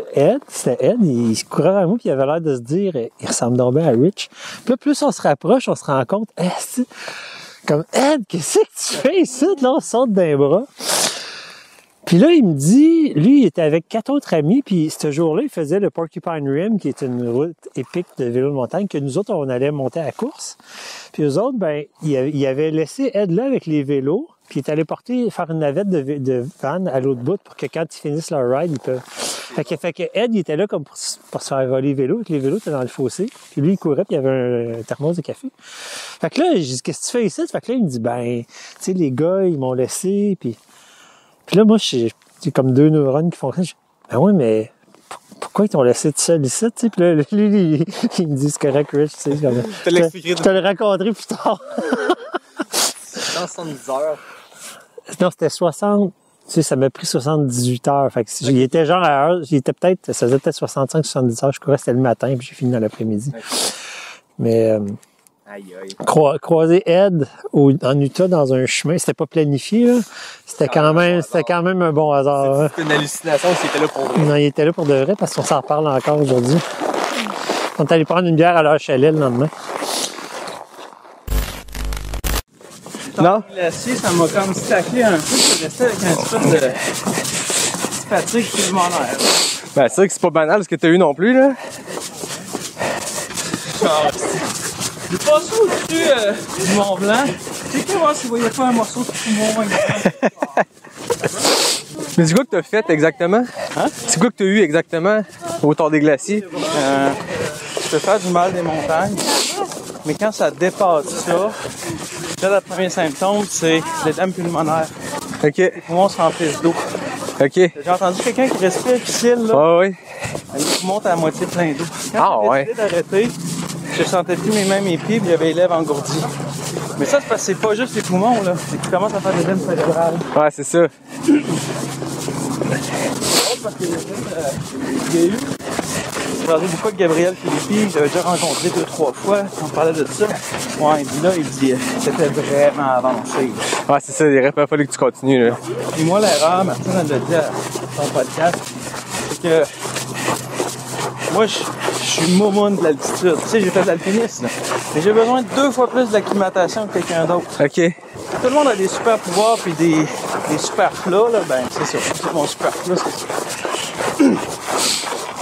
[SPEAKER 3] c'était Ed, il se courait vers moi, puis il avait l'air de se dire, il ressemble donc bien à Rich. Puis là, plus on se rapproche, on se rend compte, comme Ed, qu'est-ce que tu fais ici? Là, on saute d'un bras. Puis là, il me dit, lui, il était avec 4 autres amis, puis ce jour-là, il faisait le Porcupine Rim, qui est une route épique de vélo de montagne, que nous autres, on allait monter à la course. Puis eux autres, ben, il avait laissé Ed là avec les vélos, puis il est allé faire une navette de van à l'autre bout pour que quand ils finissent leur ride, ils peuvent... Fait que Ed, il était là comme pour se faire voler les vélos, que les vélos étaient dans le fossé. Puis lui, il courait, puis il y avait un thermos de café. Fait que là, j'ai dit, qu'est-ce que tu fais ici? Fait que là, il me dit, ben, tu sais, les gars, ils m'ont laissé, puis là, moi, j'ai comme 2 neurones qui fonctionnent. Ben oui, mais pourquoi ils t'ont laissé tout seul ici? Puis là, lui, il me dit, c'est correct, Rich, tu sais. Je te le raconterai plus tard.
[SPEAKER 7] 70 heures.
[SPEAKER 3] Non, c'était 60. Tu sais, ça m'a pris 78 heures. Fait que il était genre à heure. Ça faisait peut-être 65-70 heures. Je courais, c'était le matin, puis j'ai fini dans l'après-midi. Okay. Mais croiser Ed en Utah dans un chemin, c'était pas planifié, là. C'était quand même un bon hasard.
[SPEAKER 7] C'était une hallucination s'il était là pour vrai.
[SPEAKER 3] Non, il était là pour de vrai parce qu'on s'en parle encore aujourd'hui. On est allé prendre une bière à leur chalet le lendemain.
[SPEAKER 13] Non. Glacier, ça m'a comme staclé un peu. Je restais avec un espèce de fatigue pulmonaire.
[SPEAKER 7] Ben, c'est vrai que c'est pas banal ce que t'as eu non plus, là.
[SPEAKER 13] J'ai passé au-dessus du Mont Blanc. C'est que moi, si vous voyez pas un morceau de poumon.
[SPEAKER 7] Mais c'est quoi que t'as fait exactement? Hein? C'est quoi que t'as eu exactement au Tour des Glaciers?
[SPEAKER 13] Je peux faire du mal des montagnes. Mais quand ça dépasse ça, là, le premier symptôme, c'est l'édème pulmonaire.
[SPEAKER 7] OK.
[SPEAKER 13] Les poumons se remplissent d'eau.
[SPEAKER 7] OK.
[SPEAKER 13] J'ai entendu quelqu'un qui respire difficile, là.
[SPEAKER 7] Ah oui.
[SPEAKER 13] Les poumons étaient à moitié plein d'eau. Quand j'ai décidé d'arrêter, je sentais plus mes mains, mes pieds, puis j'avais les lèvres engourdies. Mais ça, c'est parce que c'est pas juste les poumons, là. C'est qu'ils commencent à faire des l'édème cérébral.
[SPEAKER 7] Ouais, c'est ça.
[SPEAKER 13] Parce que j'ai eu. J'ai parlé beaucoup avec Gabriel Philippi, j'avais déjà rencontré 2-3 fois, on parlait de ça. Ouais, il dit là, c'était vraiment avancé.
[SPEAKER 7] Ouais, c'est ça, il aurait pas fallu que tu continues, là.
[SPEAKER 13] Et moi, l'erreur, Martine, elle l'a dit à son podcast, c'est que moi, je suis moumoune de l'altitude. Tu sais, j'ai fait de l'alpinisme, mais j'ai besoin de 2 fois plus d'acclimatation que quelqu'un d'autre.
[SPEAKER 7] OK.
[SPEAKER 13] Tout le monde a des super pouvoirs puis des super plats, là, ben c'est ça. Mon super plat, c'est ça.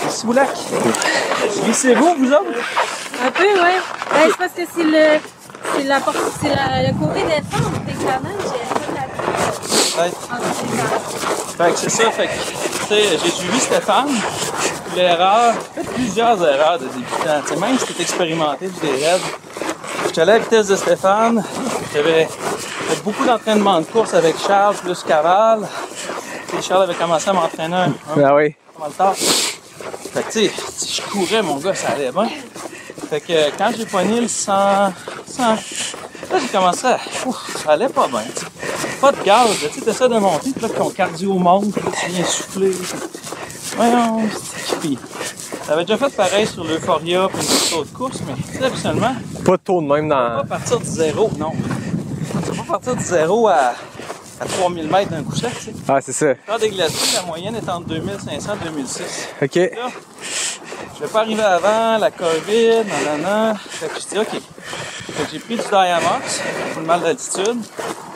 [SPEAKER 13] Merci, Boulac. Glissez-vous, vous autres?
[SPEAKER 11] Un peu, oui. Ben, c'est parce que c'est le côté défense, clairement,
[SPEAKER 13] Fait que c'est ça, fait que, tu sais, j'ai suivi Stéphane. L'erreur, j'ai fait plusieurs erreurs de débutant. Tu sais, même si t'es expérimenté, tu des raids. J'étais allé à la vitesse de Stéphane. J'avais fait beaucoup d'entraînement de course avec Charles plus Caval. Et Charles avait commencé à m'entraîner
[SPEAKER 7] ben oui.
[SPEAKER 13] Pas mal tard. Fait que, tu sais, si je courais, mon gars, ça allait bien. Fait que quand j'ai pogné le 100, là, j'ai commencé à... ça allait pas bien, t'sais. Pas de gaz, tu sais, t'essaies de monter, puis là, ton cardio monte, puis là, tu viens souffler. Voyons, puis j'avais déjà fait pareil sur l'Euphoria puis une autre course, mais tu sais, habituellement...
[SPEAKER 7] Pas de taux de même dans...
[SPEAKER 13] Pas partir de zéro, non. Tu vas pas partir de zéro à 3000 mètres d'un coup sec, tu sais.
[SPEAKER 7] Ah, c'est ça.
[SPEAKER 13] Lors des glaciers, la moyenne est entre 2500 et 2006.
[SPEAKER 7] OK.
[SPEAKER 13] Là, je vais pas arriver avant, la COVID, nanana. Fait que je dis OK. Fait que j'ai pris du Diamox pour le mal d'altitude,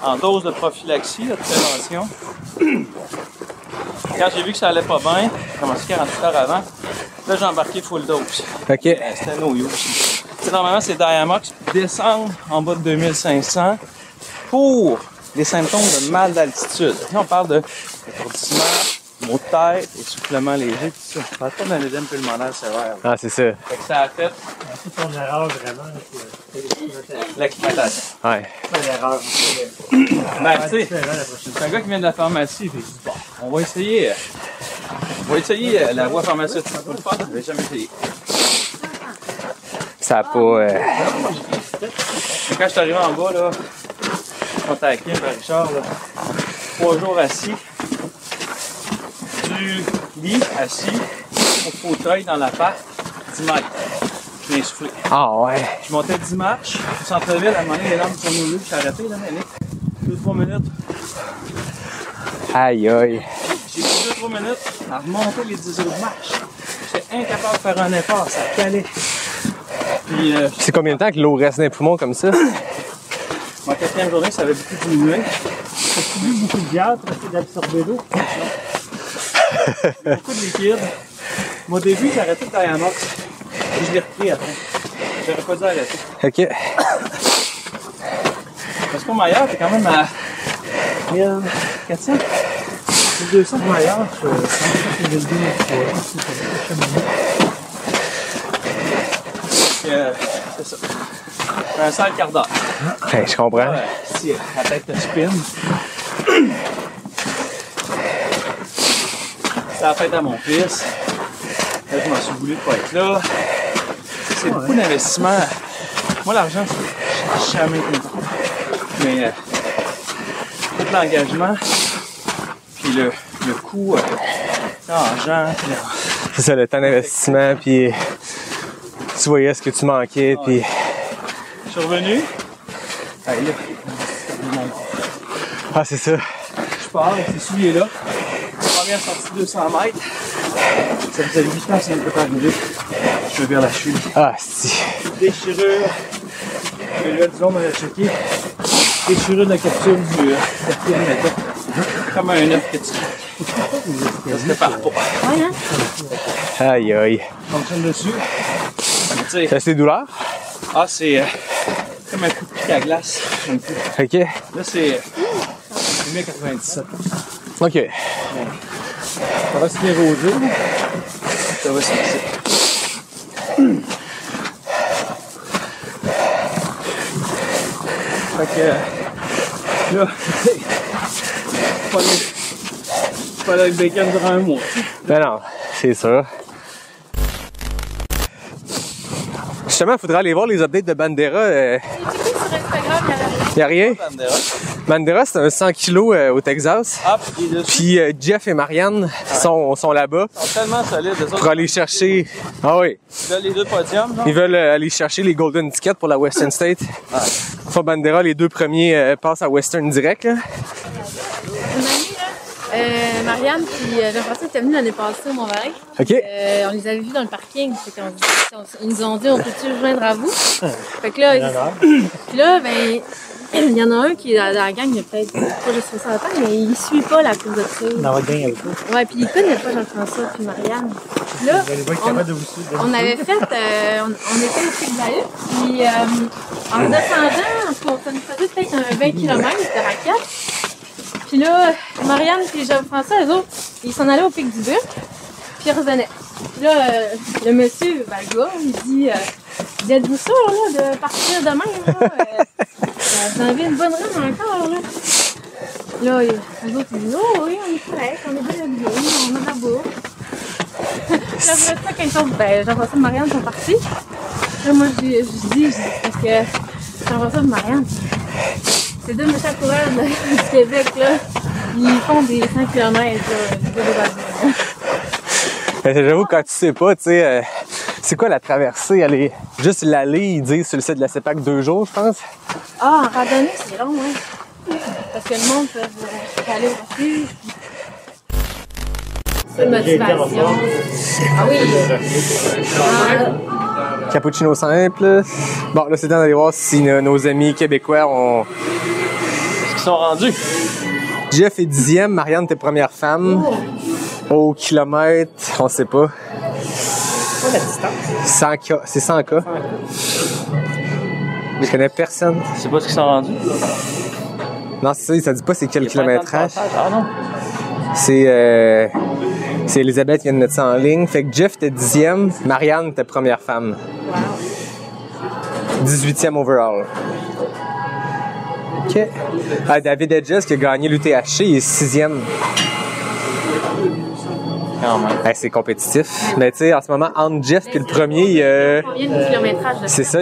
[SPEAKER 13] en dose de prophylaxie, de prévention. Quand j'ai vu que ça allait pas bien, j'ai commencé 48 heures avant, là j'ai embarqué full dose.
[SPEAKER 7] OK.
[SPEAKER 13] C'était no use. Normalement, c'est Diamox, descendre en bas de 2500 pour les symptômes de mal d'altitude. Là, on parle de étourdissement, maux de tête, essoufflement léger, tout ça. On parle pas d'un édème pulmonaire sévère.
[SPEAKER 7] Ah, c'est ça.
[SPEAKER 13] Fait que ça a fait
[SPEAKER 3] Ton erreur, vraiment,
[SPEAKER 13] l'exploitation.
[SPEAKER 7] Ouais.
[SPEAKER 3] c'est l'erreur.
[SPEAKER 13] Ben, tu sais, c'est un gars qui vient de la pharmacie. Puis, bon, on va essayer la voie pharmaceutique. C'est pas le fun, je l'ai jamais essayé.
[SPEAKER 7] Ça a pas...
[SPEAKER 13] Quand je suis arrivé en bas, là, contacté par Richard, là, 3 jours assis, du lit assis au fauteuil dans l'appart, 10 mètres. Je l'ai essoufflé.
[SPEAKER 7] Ah ouais.
[SPEAKER 13] Je montais 10 marches, au centre-ville, à un moment donné, les lampes sont nouées, je suis arrêté, là, mais 2-3 minutes.
[SPEAKER 7] Aïe aïe.
[SPEAKER 13] J'ai pris 2-3 minutes à remonter les 10 autres marches. J'étais incapable de faire un effort, ça calait. Puis,
[SPEAKER 7] c'est combien de temps que l'eau reste dans les poumons comme ça?
[SPEAKER 13] Ma 4e journée, ça avait beaucoup diminué.
[SPEAKER 3] As-tu bu beaucoup de bière pour essayer d'absorber l'eau?
[SPEAKER 13] Beaucoup de liquide. Au début, j'ai arrêté de Diamox. Et je l'ai repris après. J'aurais pas dû arrêter.
[SPEAKER 7] OK.
[SPEAKER 13] Parce qu'au Maillard, t'es quand même à 1400, 1200 au Maillard. C'est ça. Un sale quart d'heure.
[SPEAKER 7] Hey, je comprends.
[SPEAKER 13] Si la tête te spin. C'est la fête à mon fils. Là, je m'en suis voulu de pas être là. C'est beaucoup d'investissement. Moi, l'argent, c'est jamais content. Mais tout l'engagement, puis le coût l'argent.
[SPEAKER 7] C'est ça, le temps d'investissement, puis tu voyais ce que tu manquais, puis...
[SPEAKER 13] Je suis revenu. Allez, là.
[SPEAKER 7] Ah, c'est ça.
[SPEAKER 13] Je pars avec ces souliers-là. Première sortie 200 mètres. Ça faisait 8 ans que ça ne peut pas arriver. Je me vire la cheville.
[SPEAKER 7] Ah, si.
[SPEAKER 13] Déchirure. Le gars du long m'avait checké. Déchirure de la capsule du quatrième méthode. Comme un œuf que tu ça se prépare pas.
[SPEAKER 7] Aïe, aïe.
[SPEAKER 13] On fonctionne dessus.
[SPEAKER 7] Ça, c'est des douleurs?
[SPEAKER 13] Ah, c'est comme un coup de pied à glace. Un peu.
[SPEAKER 7] OK.
[SPEAKER 13] Là, c'est 1097.
[SPEAKER 7] OK.
[SPEAKER 13] Ça va se néroser. Ça va se passer. Fait que là, pas avec bacon durant un mois.
[SPEAKER 7] Ben non, c'est sûr. Justement, il faudrait aller voir les updates de Bandera. Il n'y a rien? Bandera, c'est un 100 kg au Texas.
[SPEAKER 13] Ah,
[SPEAKER 7] puis Jeff et Marianne sont là-bas.
[SPEAKER 13] Ils sont tellement solides.
[SPEAKER 7] Pour aller chercher... Ah oui.
[SPEAKER 13] Ils veulent les 2 podiums, non?
[SPEAKER 7] Ils veulent aller chercher les Golden Tickets pour la Western State.
[SPEAKER 13] Ouais.
[SPEAKER 7] Faut Bandera, les 2 premiers passent à Western direct. Là.
[SPEAKER 11] Une année, là, Marianne puis Jean-François étaient venus l'année passée au Mont-Valin.
[SPEAKER 7] OK.
[SPEAKER 11] On les avait vus dans le parking. Ils nous ont dit, on peut-tu rejoindre à vous? Fait que là, puis là, ben, il y en a un qui est dans la gang, il a peut-être pas de 60 ans, mais il suit pas la course de trail.
[SPEAKER 3] Dans votre gang avec vous?
[SPEAKER 11] Ouais, puis il connaît pas Jean-François puis Marianne. Là, on avait fait, on était au pic de la hutte, puis en descendant, ça nous faisait peut-être un 20 km de raquette. Puis là, Marianne et Jean-François, eux autres, ils s'en allaient au pic du Buc, puis ils revenaient. Puis là, le monsieur, ben, le gars, il dit êtes-vous sûr là, de partir demain? Vous avez une bonne rame encore. Là, les autres, ils disent oh oui, on est correct, on est bien habillés, on a de la bouffe. Là, après ça, quand ils sont, ben, Jean-François et Marianne sont partis. Là, moi, je dis, parce que Jean-François et Marianne, ces 2 méchants coureurs du Québec, là, ils font des 5 km
[SPEAKER 7] J'avoue, quand tu sais pas, tu sais, c'est quoi la traversée? Elle est juste l'aller, ils disent sur le site de la CEPAC 2 jours, je pense.
[SPEAKER 11] Ah, en randonnée, c'est long, hein. Parce que le monde peut aller au refuge. C'est une motivation. Ah oui!
[SPEAKER 7] Cappuccino simple. Bon, là, c'est temps d'aller voir si nos amis québécois ont...
[SPEAKER 13] Est-ce qu'ils sont rendus?
[SPEAKER 7] Jeff est 10e, Marianne, t'es première femme. Au kilomètre, on sait pas.
[SPEAKER 3] pas la distance?
[SPEAKER 7] 100K. C'est 100K. Je connais personne.
[SPEAKER 13] Tu sais pas ce qu'ils sont rendus?
[SPEAKER 7] Non, c'est ça, ça dit pas c'est quel kilométrage.
[SPEAKER 13] Ah non?
[SPEAKER 7] C'est Elisabeth qui vient de mettre ça en ligne. Fait que Jeff était 10e, Marianne était première femme. Wow. 18e overall. OK. Ah, David Edges qui a gagné l'UTHC, il est 6e. C'est compétitif. Mais tu sais, en ce moment, entre Jeff et le premier, il y a...
[SPEAKER 11] Combien de kilométrage de
[SPEAKER 7] C'est ça,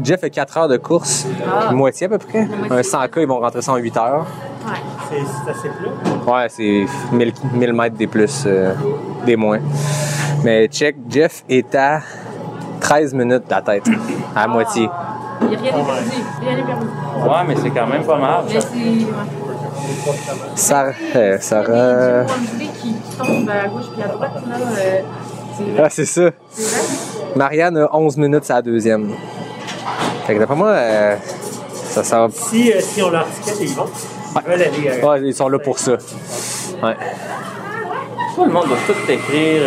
[SPEAKER 7] Jeff a 4 heures de course. Moitié à peu près. Un 100K, ils vont rentrer ça en 8 heures.
[SPEAKER 3] Ouais. C'est assez plat?
[SPEAKER 7] Ouais, c'est 1000 mètres des plus, des moins. Mais check, Jeff est à 13 minutes de la tête, à moitié.
[SPEAKER 11] Il n'y a rien de perdu. Rien n'est perdu.
[SPEAKER 13] Ouais, mais c'est quand même pas mal.
[SPEAKER 11] Mais c'est...
[SPEAKER 7] Sarah.
[SPEAKER 11] qui tombent à gauche puis à droite, là.
[SPEAKER 7] C'est ça. Marianne a 11 minutes, c'est la deuxième. Fait que d'après moi, ça va.
[SPEAKER 3] Si on leur ticket, ils vont. Ils veulent aller.
[SPEAKER 7] Ouais, ils sont là pour ça. Ouais.
[SPEAKER 13] Tout le monde doit tout écrire.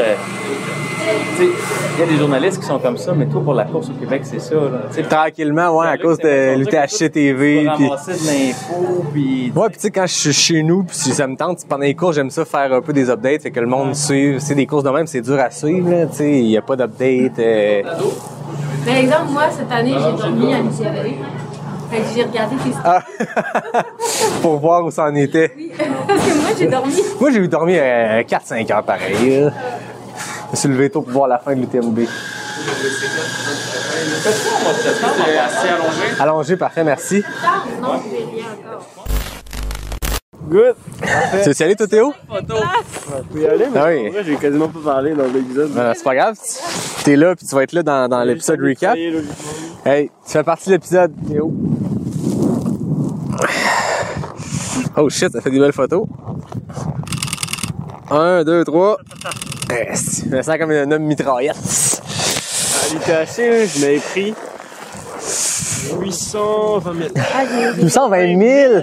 [SPEAKER 13] Il y a des journalistes qui sont comme ça, mais toi, pour la course au Québec, c'est ça. Là.
[SPEAKER 7] Tranquillement, ouais, à cause de l'UTHC TV.
[SPEAKER 13] Puis ramasser de l'info, puis...
[SPEAKER 7] Ouais, puis tu sais, quand je suis chez nous, puis si ça me tente, pendant les courses, j'aime ça faire un peu des updates, fait que le monde suive. C'est des courses de même, c'est dur à suivre, là, tu sais, il n'y a pas d'update.
[SPEAKER 11] Par exemple, moi, cette année, j'ai dormi à l'UCAV. Fait que j'ai regardé tes stories.
[SPEAKER 7] Pour voir où ça en était.
[SPEAKER 11] Oui, parce que moi, j'ai dormi.
[SPEAKER 7] Moi, j'ai dormi 4-5 heures pareil. Là. Je me suis levé tôt pour voir la fin de l'UTMB.
[SPEAKER 13] C'est assez allongé.
[SPEAKER 7] Allongé, parfait, merci.
[SPEAKER 11] Non, je vais rien encore.
[SPEAKER 4] Good!
[SPEAKER 7] Tu veux y aller, toi, Théo?
[SPEAKER 4] Je peux y aller, mais
[SPEAKER 7] Ah oui.
[SPEAKER 4] en vrai, j'ai quasiment pas parlé dans l'épisode.
[SPEAKER 7] C'est pas grave. T'es là, puis tu vas être là dans l'épisode recap. Hey, tu fais partie de l'épisode, Théo. Oh shit, ça fait des belles photos. 1, 2, 3. Je me sens comme un homme mitraillette.
[SPEAKER 4] À l'UTHC, je m'avais pris 820 000.
[SPEAKER 7] 820 000?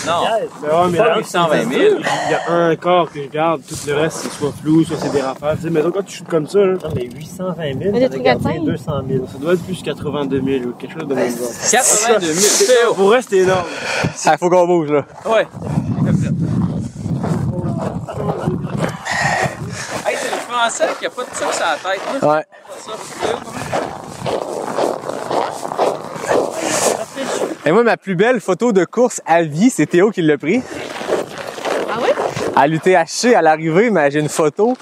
[SPEAKER 13] Non,
[SPEAKER 4] mais
[SPEAKER 13] pas
[SPEAKER 4] là,
[SPEAKER 13] 820 000.
[SPEAKER 4] Il y a un corps que je garde, tout le reste, c'est soit flou, soit c'est des rafales. Tu sais, mais donc, quand tu shootes comme ça, là,
[SPEAKER 3] Non, mais 820 000,
[SPEAKER 11] Mais des
[SPEAKER 3] ça
[SPEAKER 11] trucs
[SPEAKER 3] regarde
[SPEAKER 11] à
[SPEAKER 3] bien 200 000.
[SPEAKER 4] ça doit être plus 82 000 ou quelque chose de même genre.
[SPEAKER 13] 82 000.
[SPEAKER 4] Pour vrai, c'est énorme.
[SPEAKER 7] Ah, faut qu'on bouge, là.
[SPEAKER 13] Ouais. Hey, c'est le Français qui a pas de truc sur la tête. Là.
[SPEAKER 7] Ouais. Et moi, ma plus belle photo de course à vie, c'est Théo qui l'a pris.
[SPEAKER 11] Ah oui?
[SPEAKER 7] À l'UTHC, à l'arrivée, mais j'ai une photo.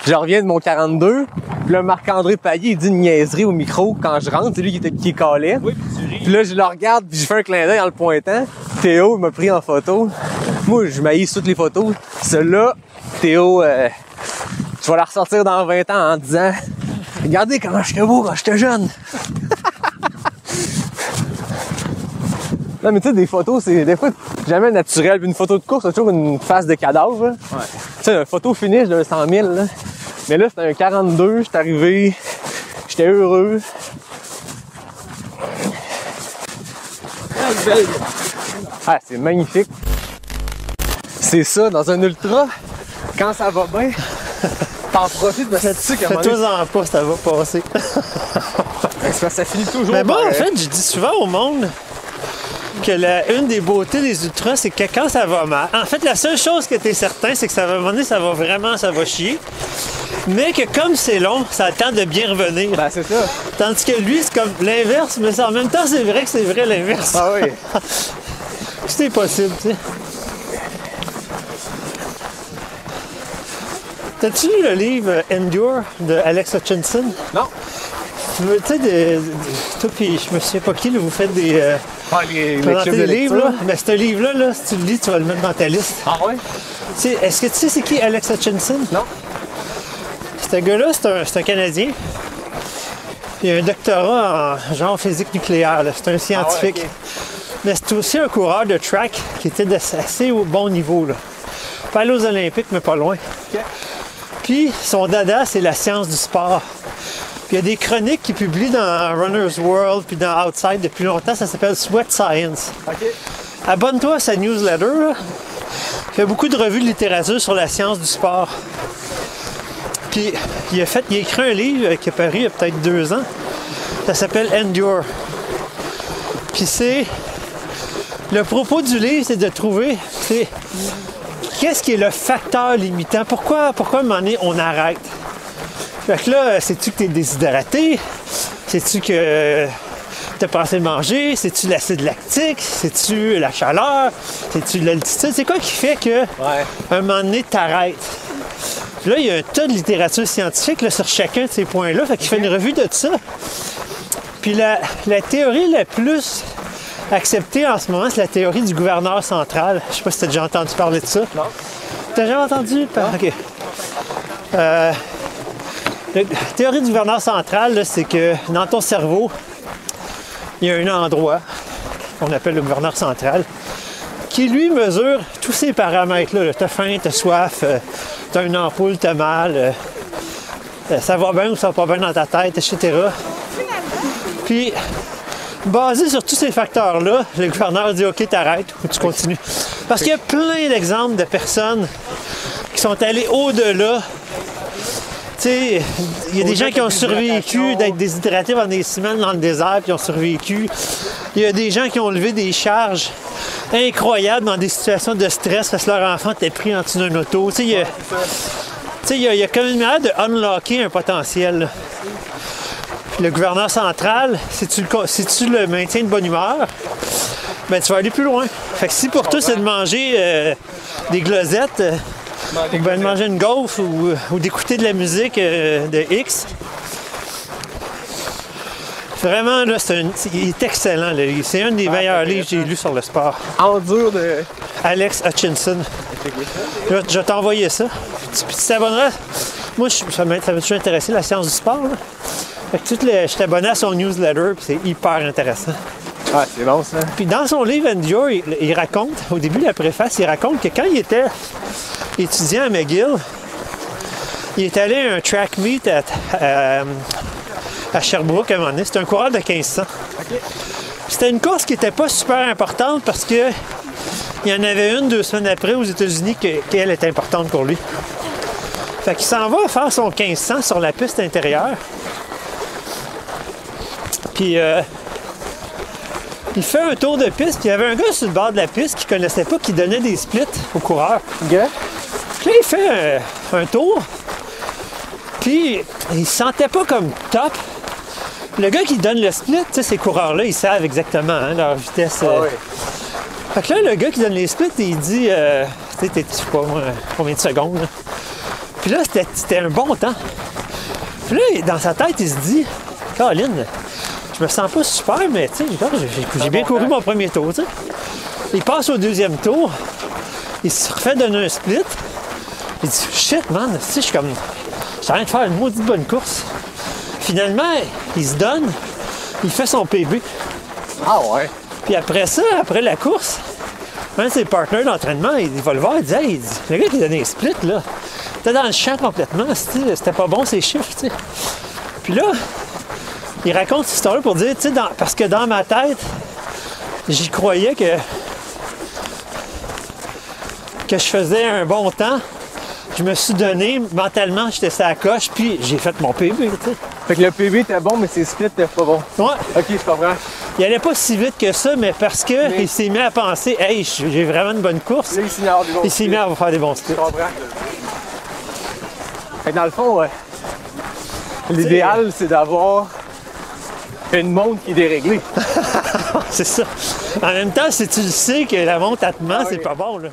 [SPEAKER 7] Je reviens de mon 42. Puis là, Marc-André Payet, il dit une niaiserie au micro quand je rentre. C'est lui qui calait. Oui, puis tu ris. Puis là, je le regarde, puis je fais un clin d'œil en le pointant. Théo m'a pris en photo. Moi, je maïs toutes les photos. Celle-là, Théo, je vais la ressortir dans 20 ans en disant « Regardez comment j'étais beau quand j'étais jeune! » Non, mais tu sais, des photos, c'est des fois jamais naturel. Puis une photo de course, c'est toujours une face de cadavre. Ouais. Tu sais, une photo finish d'un 100 000. Là. Mais là, c'était un 42, j'étais arrivé, j'étais heureux. Ah, c'est magnifique. C'est ça, dans un ultra, quand ça va bien, t'en profites parce que tu sais qu'à un moment donné...
[SPEAKER 3] Fais-toi en pas, ça va passer.
[SPEAKER 7] Ça finit toujours.
[SPEAKER 3] Mais bon, en fait, je dis souvent au monde que une des beautés des ultras, c'est que quand ça va mal, en fait, la seule chose que tu es certain, c'est que ça va, à un moment donné, ça va chier. Mais que comme c'est long, ça a le temps de bien revenir.
[SPEAKER 7] Ben, c'est ça.
[SPEAKER 3] Tandis que lui, c'est comme l'inverse, mais en même temps, c'est vrai que c'est vrai l'inverse.
[SPEAKER 7] Ah oui.
[SPEAKER 3] Tout est possible, tu sais. T'as-tu lu le livre Endure de Alex Hutchinson?
[SPEAKER 7] Non.
[SPEAKER 3] Tu sais, toi puis je me souviens pas qui, là, vous faites des...
[SPEAKER 7] les
[SPEAKER 3] clubs de livres, là. Mais ce livre-là, là, si tu le lis, tu vas le mettre dans ta liste.
[SPEAKER 7] Ah ouais?
[SPEAKER 3] Est-ce que tu sais c'est qui Alex Hutchinson?
[SPEAKER 7] Non.
[SPEAKER 3] Ce gars-là, c'est un Canadien. Il a un doctorat en genre physique nucléaire. C'est un scientifique. Ah ouais, okay. Mais c'est aussi un coureur de track qui était assez au bon niveau. Là. Pas aller aux Olympiques, mais pas loin. Okay. Puis son dada, c'est la science du sport. Puis il y a des chroniques qu'il publie dans Runner's World puis dans Outside depuis longtemps. Ça s'appelle Sweat Science. Okay. Abonne-toi à sa newsletter. Là. Il fait beaucoup de revues de littérature sur la science du sport. Puis il a écrit un livre qui est paru il y a peut-être 2 ans. Ça s'appelle Endure. Puis c'est... Le propos du livre, c'est de trouver... Qu'est-ce qui est le facteur limitant? Pourquoi à un moment donné, on arrête? Fait que là, sais-tu que t'es déshydraté? Sais-tu que t'as pas assez mangé? Sais-tu l'acide lactique? Sais-tu la chaleur? Sais-tu l'altitude? C'est quoi qui fait que à un moment donné, t'arrêtes? Là, il y a un tas de littérature scientifique là, sur chacun de ces points-là. Fait qu'il fait une revue de ça. Puis la théorie la plus acceptée en ce moment, c'est la théorie du gouverneur central. Je sais pas si t'as déjà entendu parler de ça. Non. T'as jamais entendu parler? OK. La théorie du gouverneur central, là, c'est que dans ton cerveau, il y a un endroit qu'on appelle le gouverneur central qui, lui, mesure tous ces paramètres-là. T'as faim, t'as soif, t'as une ampoule, t'as mal, ça va bien ou ça va pas bien dans ta tête, etc. Puis, basé sur tous ces facteurs-là, le gouverneur dit « OK, t'arrêtes ou tu continues. » Parce qu'il y a plein d'exemples de personnes qui sont allées au-delà. Tu sais, il y a des gens qui ont survécu d'être déshydratés pendant des semaines dans le désert puis ont survécu. Il y a des gens qui ont levé des charges incroyables dans des situations de stress parce que leur enfant était pris en dessous d'un auto. Tu sais, il y a quand même une manière de unlocker un potentiel. Là. Le gouverneur central, si tu le maintiens de bonne humeur, ben tu vas aller plus loin. Fait que si pour toi c'est de manger des glosettes, ou bien de manger une gaufre ou d'écouter de la musique de X, vraiment là, il est excellent. Là. C'est un des meilleurs livres que j'ai lus sur le sport.
[SPEAKER 13] Endure de
[SPEAKER 3] Alex Hutchinson. Je vais t'envoyer ça. Puis tu t'abonneras. Moi, ça m'a toujours intéressé la science du sport. Là. Fait que je t'abonnais à son newsletter, puis c'est hyper intéressant.
[SPEAKER 13] Ah, c'est bon ça.
[SPEAKER 3] Puis dans son livre Endure, il raconte, au début de la préface, il raconte que quand il était étudiant à McGill, il est allé à un track meet à Sherbrooke à un moment donné. C'était un coureur de 1500. Okay. C'était une course qui n'était pas super importante parce que il y en avait une 2 semaines après aux États-Unis qu'elle était importante pour lui. Fait qu'il s'en va faire son 1500 sur la piste intérieure. Puis il fait un tour de piste, puis il y avait un gars sur le bord de la piste qui connaissait pas, qui donnait des splits aux coureurs. Okay. Puis là, il fait un tour, puis il se sentait pas comme top. Le gars qui donne le split, tu sais, ces coureurs-là, ils savent exactement leur vitesse. Oui. Fait que là, le gars qui donne les splits, il dit, tu sais, je sais pas moi, combien de secondes. Là. Puis là, c'était un bon temps. Puis là, dans sa tête, il se dit, Caroline, je me sens pas super, mais tu sais, j'ai bien couru mon premier tour, tu sais. Il passe au 2e tour, il se refait donner un split. Il dit, shit, man, tu sais, je suis en train de faire une maudite bonne course. Finalement, il se donne, il fait son PB.
[SPEAKER 13] Ah ouais.
[SPEAKER 3] Puis après ça, après la course, un de ses partenaires d'entraînement, il va le voir, il dit, hey, le gars qui donnait un split, là, était dans le champ complètement, c'était pas bon ses chiffres, tu sais. Puis là, il raconte cette histoire-là pour dire, tu sais, parce que dans ma tête, j'y croyais que je faisais un bon temps. Je me suis donné, mentalement, j'étais sur la coche, puis j'ai fait mon PB, tu sais.
[SPEAKER 13] Fait que le PB était bon, mais ses splits étaient pas bons.
[SPEAKER 3] Ouais.
[SPEAKER 13] OK, je comprends.
[SPEAKER 3] Il allait pas si vite que ça, mais parce que il s'est mis à penser, hey, j'ai vraiment une bonne course.
[SPEAKER 13] Là, il s'est mis à
[SPEAKER 3] faire des bons splits.
[SPEAKER 13] Je comprends. Fait que dans le fond, l'idéal, c'est d'avoir une montre qui est déréglée.
[SPEAKER 3] C'est ça. En même temps, si tu le sais que la montre à te ment, c'est pas bon, là.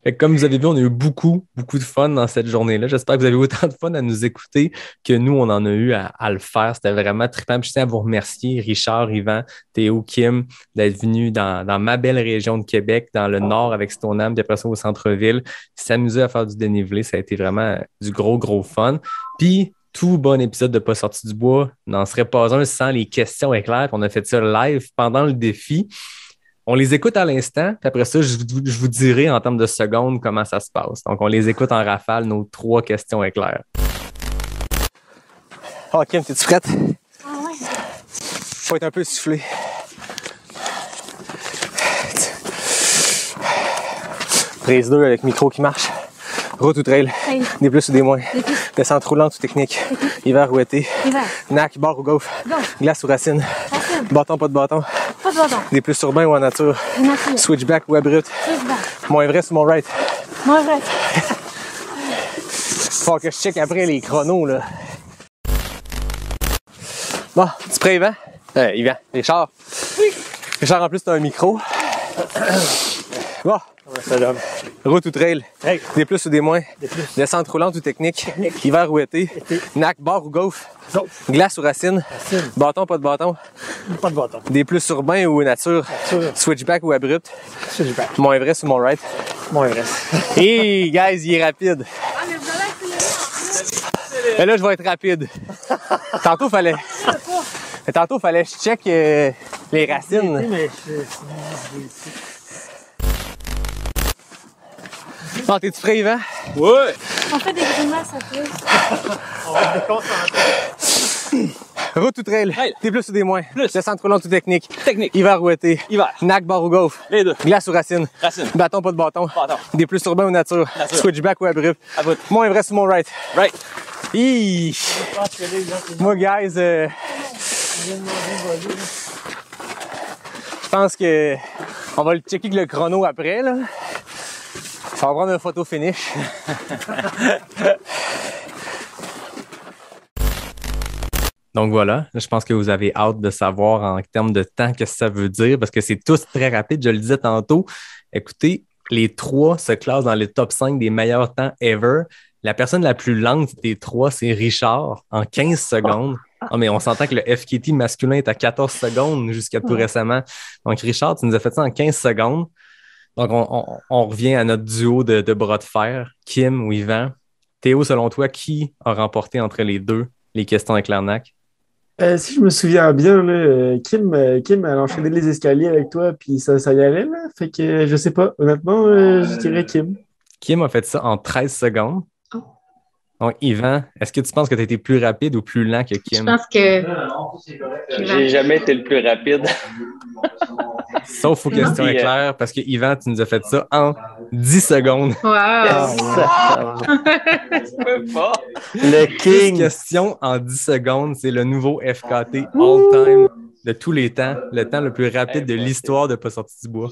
[SPEAKER 7] Fait que comme vous avez vu, on a eu beaucoup de fun dans cette journée-là. J'espère que vous avez autant de fun à nous écouter que nous, on en a eu à le faire. C'était vraiment trippant. Je tiens à vous remercier, Richard, Yvan, Théo, Kim, d'être venus dans ma belle région de Québec, dans le nord avec Stoneham, puis après ça au centre-ville. S'amuser à faire du dénivelé, ça a été vraiment du gros fun. Puis, tout bon épisode de Pas sorti du bois n'en serait pas un sans les questions éclairs. On a fait ça live pendant le défi. On les écoute à l'instant, puis après ça, je vous dirai en termes de secondes comment ça se passe. Donc, on les écoute en rafale, nos 3 questions éclairs.
[SPEAKER 13] Oh, Kim, t'es-tu prête?
[SPEAKER 11] Ah ouais.
[SPEAKER 13] Faut être un peu soufflé. Prise 2 avec micro qui marche.
[SPEAKER 7] Route ou trail?
[SPEAKER 11] Trail.
[SPEAKER 7] Des plus ou des moins?
[SPEAKER 11] Des plus.
[SPEAKER 7] Descente roulante ou technique? Hiver ou été?
[SPEAKER 11] Hiver.
[SPEAKER 7] Nac, bar ou golf?
[SPEAKER 11] Golf.
[SPEAKER 7] Glace ou racine?
[SPEAKER 11] Racine.
[SPEAKER 7] Bâton, pas de bâton?
[SPEAKER 11] Pas de bâton.
[SPEAKER 7] Des plus urbains ou en nature?
[SPEAKER 11] Nature.
[SPEAKER 7] Switchback ou abrupt?
[SPEAKER 11] Switchback.
[SPEAKER 7] Mon Everest ou mon right?
[SPEAKER 11] Mon vrai.
[SPEAKER 7] Faut que je check après les chronos, là. Bon, tu prêt, Yvan? Yvan, Richard. Oui. Richard, en plus, t'as un micro. Bon. Route ou trail?
[SPEAKER 3] Trail.
[SPEAKER 7] Des plus ou des moins?
[SPEAKER 3] Des plus.
[SPEAKER 7] Descente roulante ou technique? Hiver ou été?
[SPEAKER 3] Été.
[SPEAKER 7] Nac, bar ou golf?
[SPEAKER 3] Golf.
[SPEAKER 7] Glace ou racine?
[SPEAKER 3] Racine.
[SPEAKER 7] Bâton, pas de bâton?
[SPEAKER 3] Pas de bâton.
[SPEAKER 7] Des plus urbains ou nature?
[SPEAKER 3] Nature.
[SPEAKER 7] Switchback ou abrupt?
[SPEAKER 3] Switchback.
[SPEAKER 7] Mon Everest ou mon right?
[SPEAKER 3] Mon Everest.
[SPEAKER 7] Hey, guys, il est rapide.
[SPEAKER 11] Ah, mais vous allez accélérer.
[SPEAKER 7] Mais là, je vais être rapide. Tantôt, fallait que je check les racines. Bon, t'es-tu prêt, Yvan?
[SPEAKER 13] Ouais!
[SPEAKER 11] On fait des grimaces à tous.
[SPEAKER 3] On va se déconcentrer.
[SPEAKER 7] Route ou trail?
[SPEAKER 13] Trail.
[SPEAKER 7] Des plus ou des moins?
[SPEAKER 13] Plus.
[SPEAKER 7] Descente roulante ou technique?
[SPEAKER 13] Technique.
[SPEAKER 7] Hiver ou été?
[SPEAKER 13] Hiver.
[SPEAKER 7] Nac, bar ou golf?
[SPEAKER 13] Les deux.
[SPEAKER 7] Glace ou racine?
[SPEAKER 13] Racine.
[SPEAKER 7] Bâton, pas de bâton?
[SPEAKER 13] Bâton.
[SPEAKER 7] Des plus urbains ou nature?
[SPEAKER 13] Nature.
[SPEAKER 7] Switchback ou abrupt?
[SPEAKER 13] Abrupt.
[SPEAKER 7] Mon Everest ou mon right?
[SPEAKER 13] Right.
[SPEAKER 7] Hi! Moi, guys, je pense que on va le checker avec le chrono après, là. Ça va prendre une photo finish. Donc voilà, je pense que vous avez hâte de savoir en termes de temps qu'est-ce que ça veut dire parce que c'est tous très rapide, je le disais tantôt. Écoutez, les trois se classent dans le top 5 des meilleurs temps ever. La personne la plus lente des trois, c'est Richard, en 15 secondes. Ah, mais on s'entend que le FKT masculin est à 14 secondes jusqu'à tout récemment. Donc Richard, tu nous as fait ça en 15 secondes. Donc on revient à notre duo de bras de fer, Kim ou Yvan. Théo, selon toi, qui a remporté entre les deux les questions avec l'arnaque?
[SPEAKER 4] Si je me souviens bien, là, Kim a enchaîné les escaliers avec toi, puis ça y allait, là. Fait que je sais pas. Honnêtement, je dirais Kim.
[SPEAKER 7] Kim a fait ça en 13 secondes. Donc, Yvan, est-ce que tu penses que tu as été plus rapide ou plus lent que Kim?
[SPEAKER 10] Je pense que...
[SPEAKER 9] J'ai jamais été le plus rapide.
[SPEAKER 7] Sauf aux questions éclairs, parce que Yvan, tu nous as fait ça en 10 secondes.
[SPEAKER 10] Wow!
[SPEAKER 1] Le King!
[SPEAKER 7] 10 questions en 10 secondes, c'est le nouveau FKT all-time de tous les temps, le temps le plus rapide de l'histoire de Pas sorti du bois.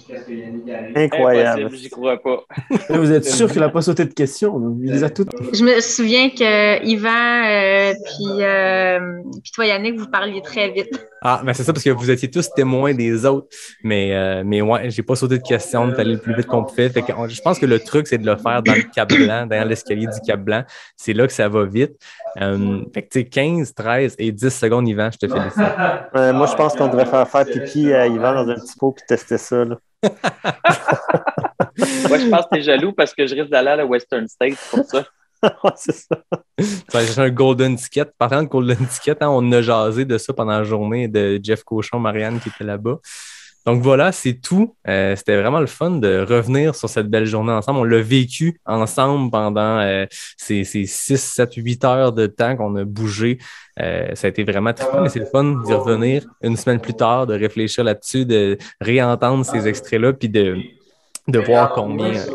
[SPEAKER 1] Incroyable.
[SPEAKER 9] J'y crois pas.
[SPEAKER 4] Là, vous êtes sûr qu'il n'a pas sauté de questions, là? Il les a toutes.
[SPEAKER 10] Je me souviens que Yvan puis toi, Yannick, vous parliez très vite.
[SPEAKER 7] Ah, ben c'est ça, parce que vous étiez tous témoins des autres. Mais ouais, j'ai pas sauté de questions, on est allé le plus vite qu'on pouvait. Fait que je pense que le truc, c'est de le faire dans le Cap Blanc, derrière l'escalier du Cap Blanc. C'est là que ça va vite. Fait que tu sais, 15, 13 et 10 secondes, Yvan, je te félicite.
[SPEAKER 1] Moi, je pense qu'on devrait faire pipi à Yvan dans un petit pot et tester ça. Là.
[SPEAKER 9] Moi, je pense que t'es jaloux parce que je risque d'aller à la Western State pour ça.
[SPEAKER 1] Ouais, c'est ça.
[SPEAKER 7] Tu vas aller chercher un Golden Ticket. Parlant de Golden Ticket, hein, on a jasé de ça pendant la journée de Jeff Cochon, Marianne qui était là-bas. Donc voilà, c'est tout. C'était vraiment le fun de revenir sur cette belle journée ensemble. On l'a vécu ensemble pendant ces 6, 7, 8 heures de temps qu'on a bougé. Ça a été vraiment très fun, mais c'est le fun d'y revenir une semaine plus tard, de réfléchir là-dessus, de réentendre ces extraits-là, puis de voir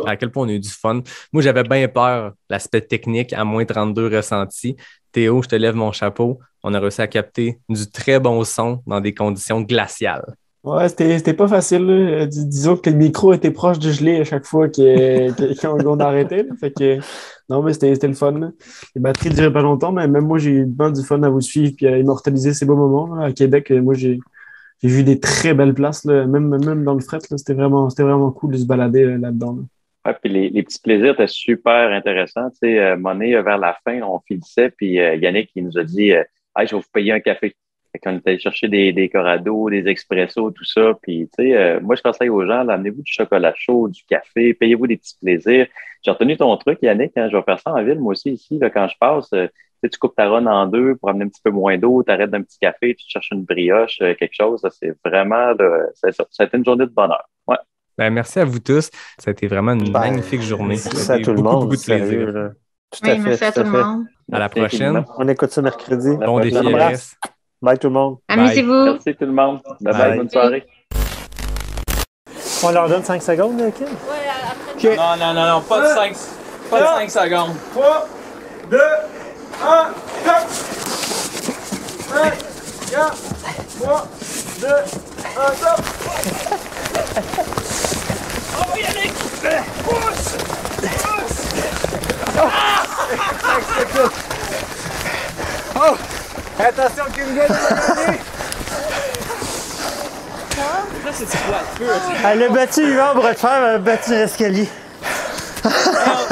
[SPEAKER 7] à quel point on a eu du fun. Moi, j'avais bien peur, l'aspect technique à moins 32 ressenti. Théo, je te lève mon chapeau. On a réussi à capter du très bon son dans des conditions glaciales.
[SPEAKER 4] Ouais, c'était pas facile, là. Disons que le micro était proche de geler à chaque fois qu'on arrêtait. Là. Fait que, non, mais c'était le fun. Là. Les batteries ne duraient pas longtemps, mais même moi, j'ai eu bien du fun à vous suivre et à immortaliser ces beaux moments. Là. À Québec, moi, j'ai vu des très belles places, là. Même dans le fret. C'était vraiment cool de se balader là-dedans. Là.
[SPEAKER 9] Ouais, puis les petits plaisirs étaient super intéressants. Tu sais, Monet, vers la fin, on finissait, puis Yannick, il nous a dit hey, je vais vous payer un café. Fait qu'on est allé chercher des corrados, des expressos, tout ça. Puis, tu sais, moi, je conseille aux gens, là, amenez-vous du chocolat chaud, du café, payez-vous des petits plaisirs. J'ai retenu ton truc, Yannick, hein, je vais faire ça en ville, moi aussi, ici, là, quand je passe. Tu coupes ta run en deux pour amener un petit peu moins d'eau, tu arrêtes d'un petit café, tu cherches une brioche, quelque chose. Ça, c'est vraiment, ça a été une journée de bonheur. Ouais.
[SPEAKER 7] Ben, merci à vous tous. Ça a été vraiment une magnifique journée.
[SPEAKER 1] Merci à tout le monde.
[SPEAKER 7] Beaucoup de plaisir.
[SPEAKER 1] Tout à fait.
[SPEAKER 10] Merci à tout le monde.
[SPEAKER 7] À la prochaine.
[SPEAKER 1] On écoute ça mercredi.
[SPEAKER 7] Bon défi, Everest.
[SPEAKER 1] Bye tout le monde.
[SPEAKER 10] Amusez-vous.
[SPEAKER 9] Merci tout le monde. Bye. Bonne soirée.
[SPEAKER 3] On leur donne 5 secondes, Kim?
[SPEAKER 11] Ouais, après.
[SPEAKER 13] Non, pas de 5. Pas de 5 secondes.
[SPEAKER 4] 3, 2, 1, top! 5, 4, 3, 2, 1, top!
[SPEAKER 2] On va y aller! Pousse! Pousse!
[SPEAKER 7] Oh! Attention, Kinga,
[SPEAKER 13] Là, c'est du flat.
[SPEAKER 3] Elle a battu Yvan pour te faire un battu l'escalier.
[SPEAKER 13] On a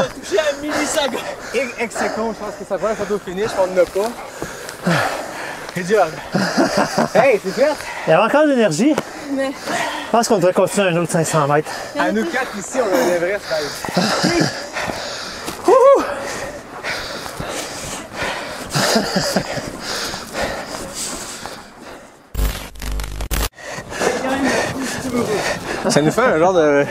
[SPEAKER 13] touché à milliseconde.
[SPEAKER 7] Ex-seconde, je pense que ça va la photo finish, on ne l'a pas. Good job. Hey, c'est fait?
[SPEAKER 3] Il y avait encore de l'énergie.
[SPEAKER 11] Mais...
[SPEAKER 3] Je pense qu'on devrait continuer un autre 500 mètres.
[SPEAKER 7] À nous 4 ici, on a un Everest. Ça nous fait un genre de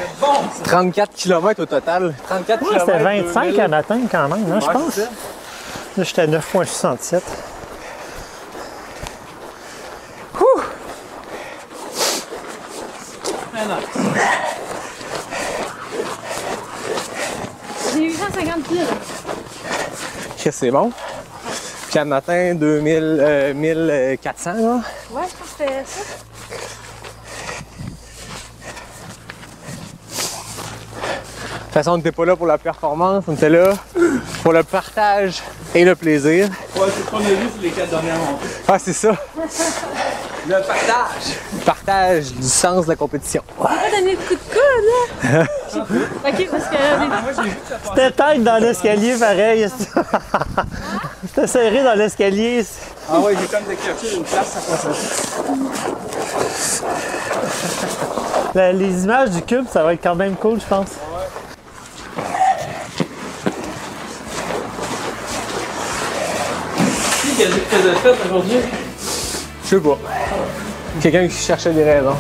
[SPEAKER 7] 34 km au total. 34
[SPEAKER 3] Ouais,
[SPEAKER 7] km.
[SPEAKER 3] c'était 25 à matin quand même, hein, je pense.
[SPEAKER 7] c'est ça.
[SPEAKER 3] Là, j'étais à 9,67.
[SPEAKER 11] J'ai 850 pieds, là.
[SPEAKER 7] Ok, c'est bon. Puis à matin, 1400, là.
[SPEAKER 11] Ouais, je pense que c'était ça.
[SPEAKER 7] De toute façon, on n'était pas là pour la performance, on était là pour le partage et le plaisir.
[SPEAKER 13] Ouais, c'est ce qu'on a vu sur les 4 dernières montées.
[SPEAKER 7] Ah, c'est ça.
[SPEAKER 13] Le partage.
[SPEAKER 7] Le partage du sens de la compétition.
[SPEAKER 11] On va pas donner de coup de coude, là. Ok, parce que...
[SPEAKER 3] C'était tête dans l'escalier, pareil. C'était serré dans l'escalier.
[SPEAKER 13] Ah ouais, j'ai comme décroché une place, ça passe.
[SPEAKER 3] Les images du cube, ça va être quand même cool, je pense.
[SPEAKER 13] Qu'est-ce que tu as fait aujourd'hui?
[SPEAKER 7] Je sais pas. Quelqu'un qui cherchait des raisons.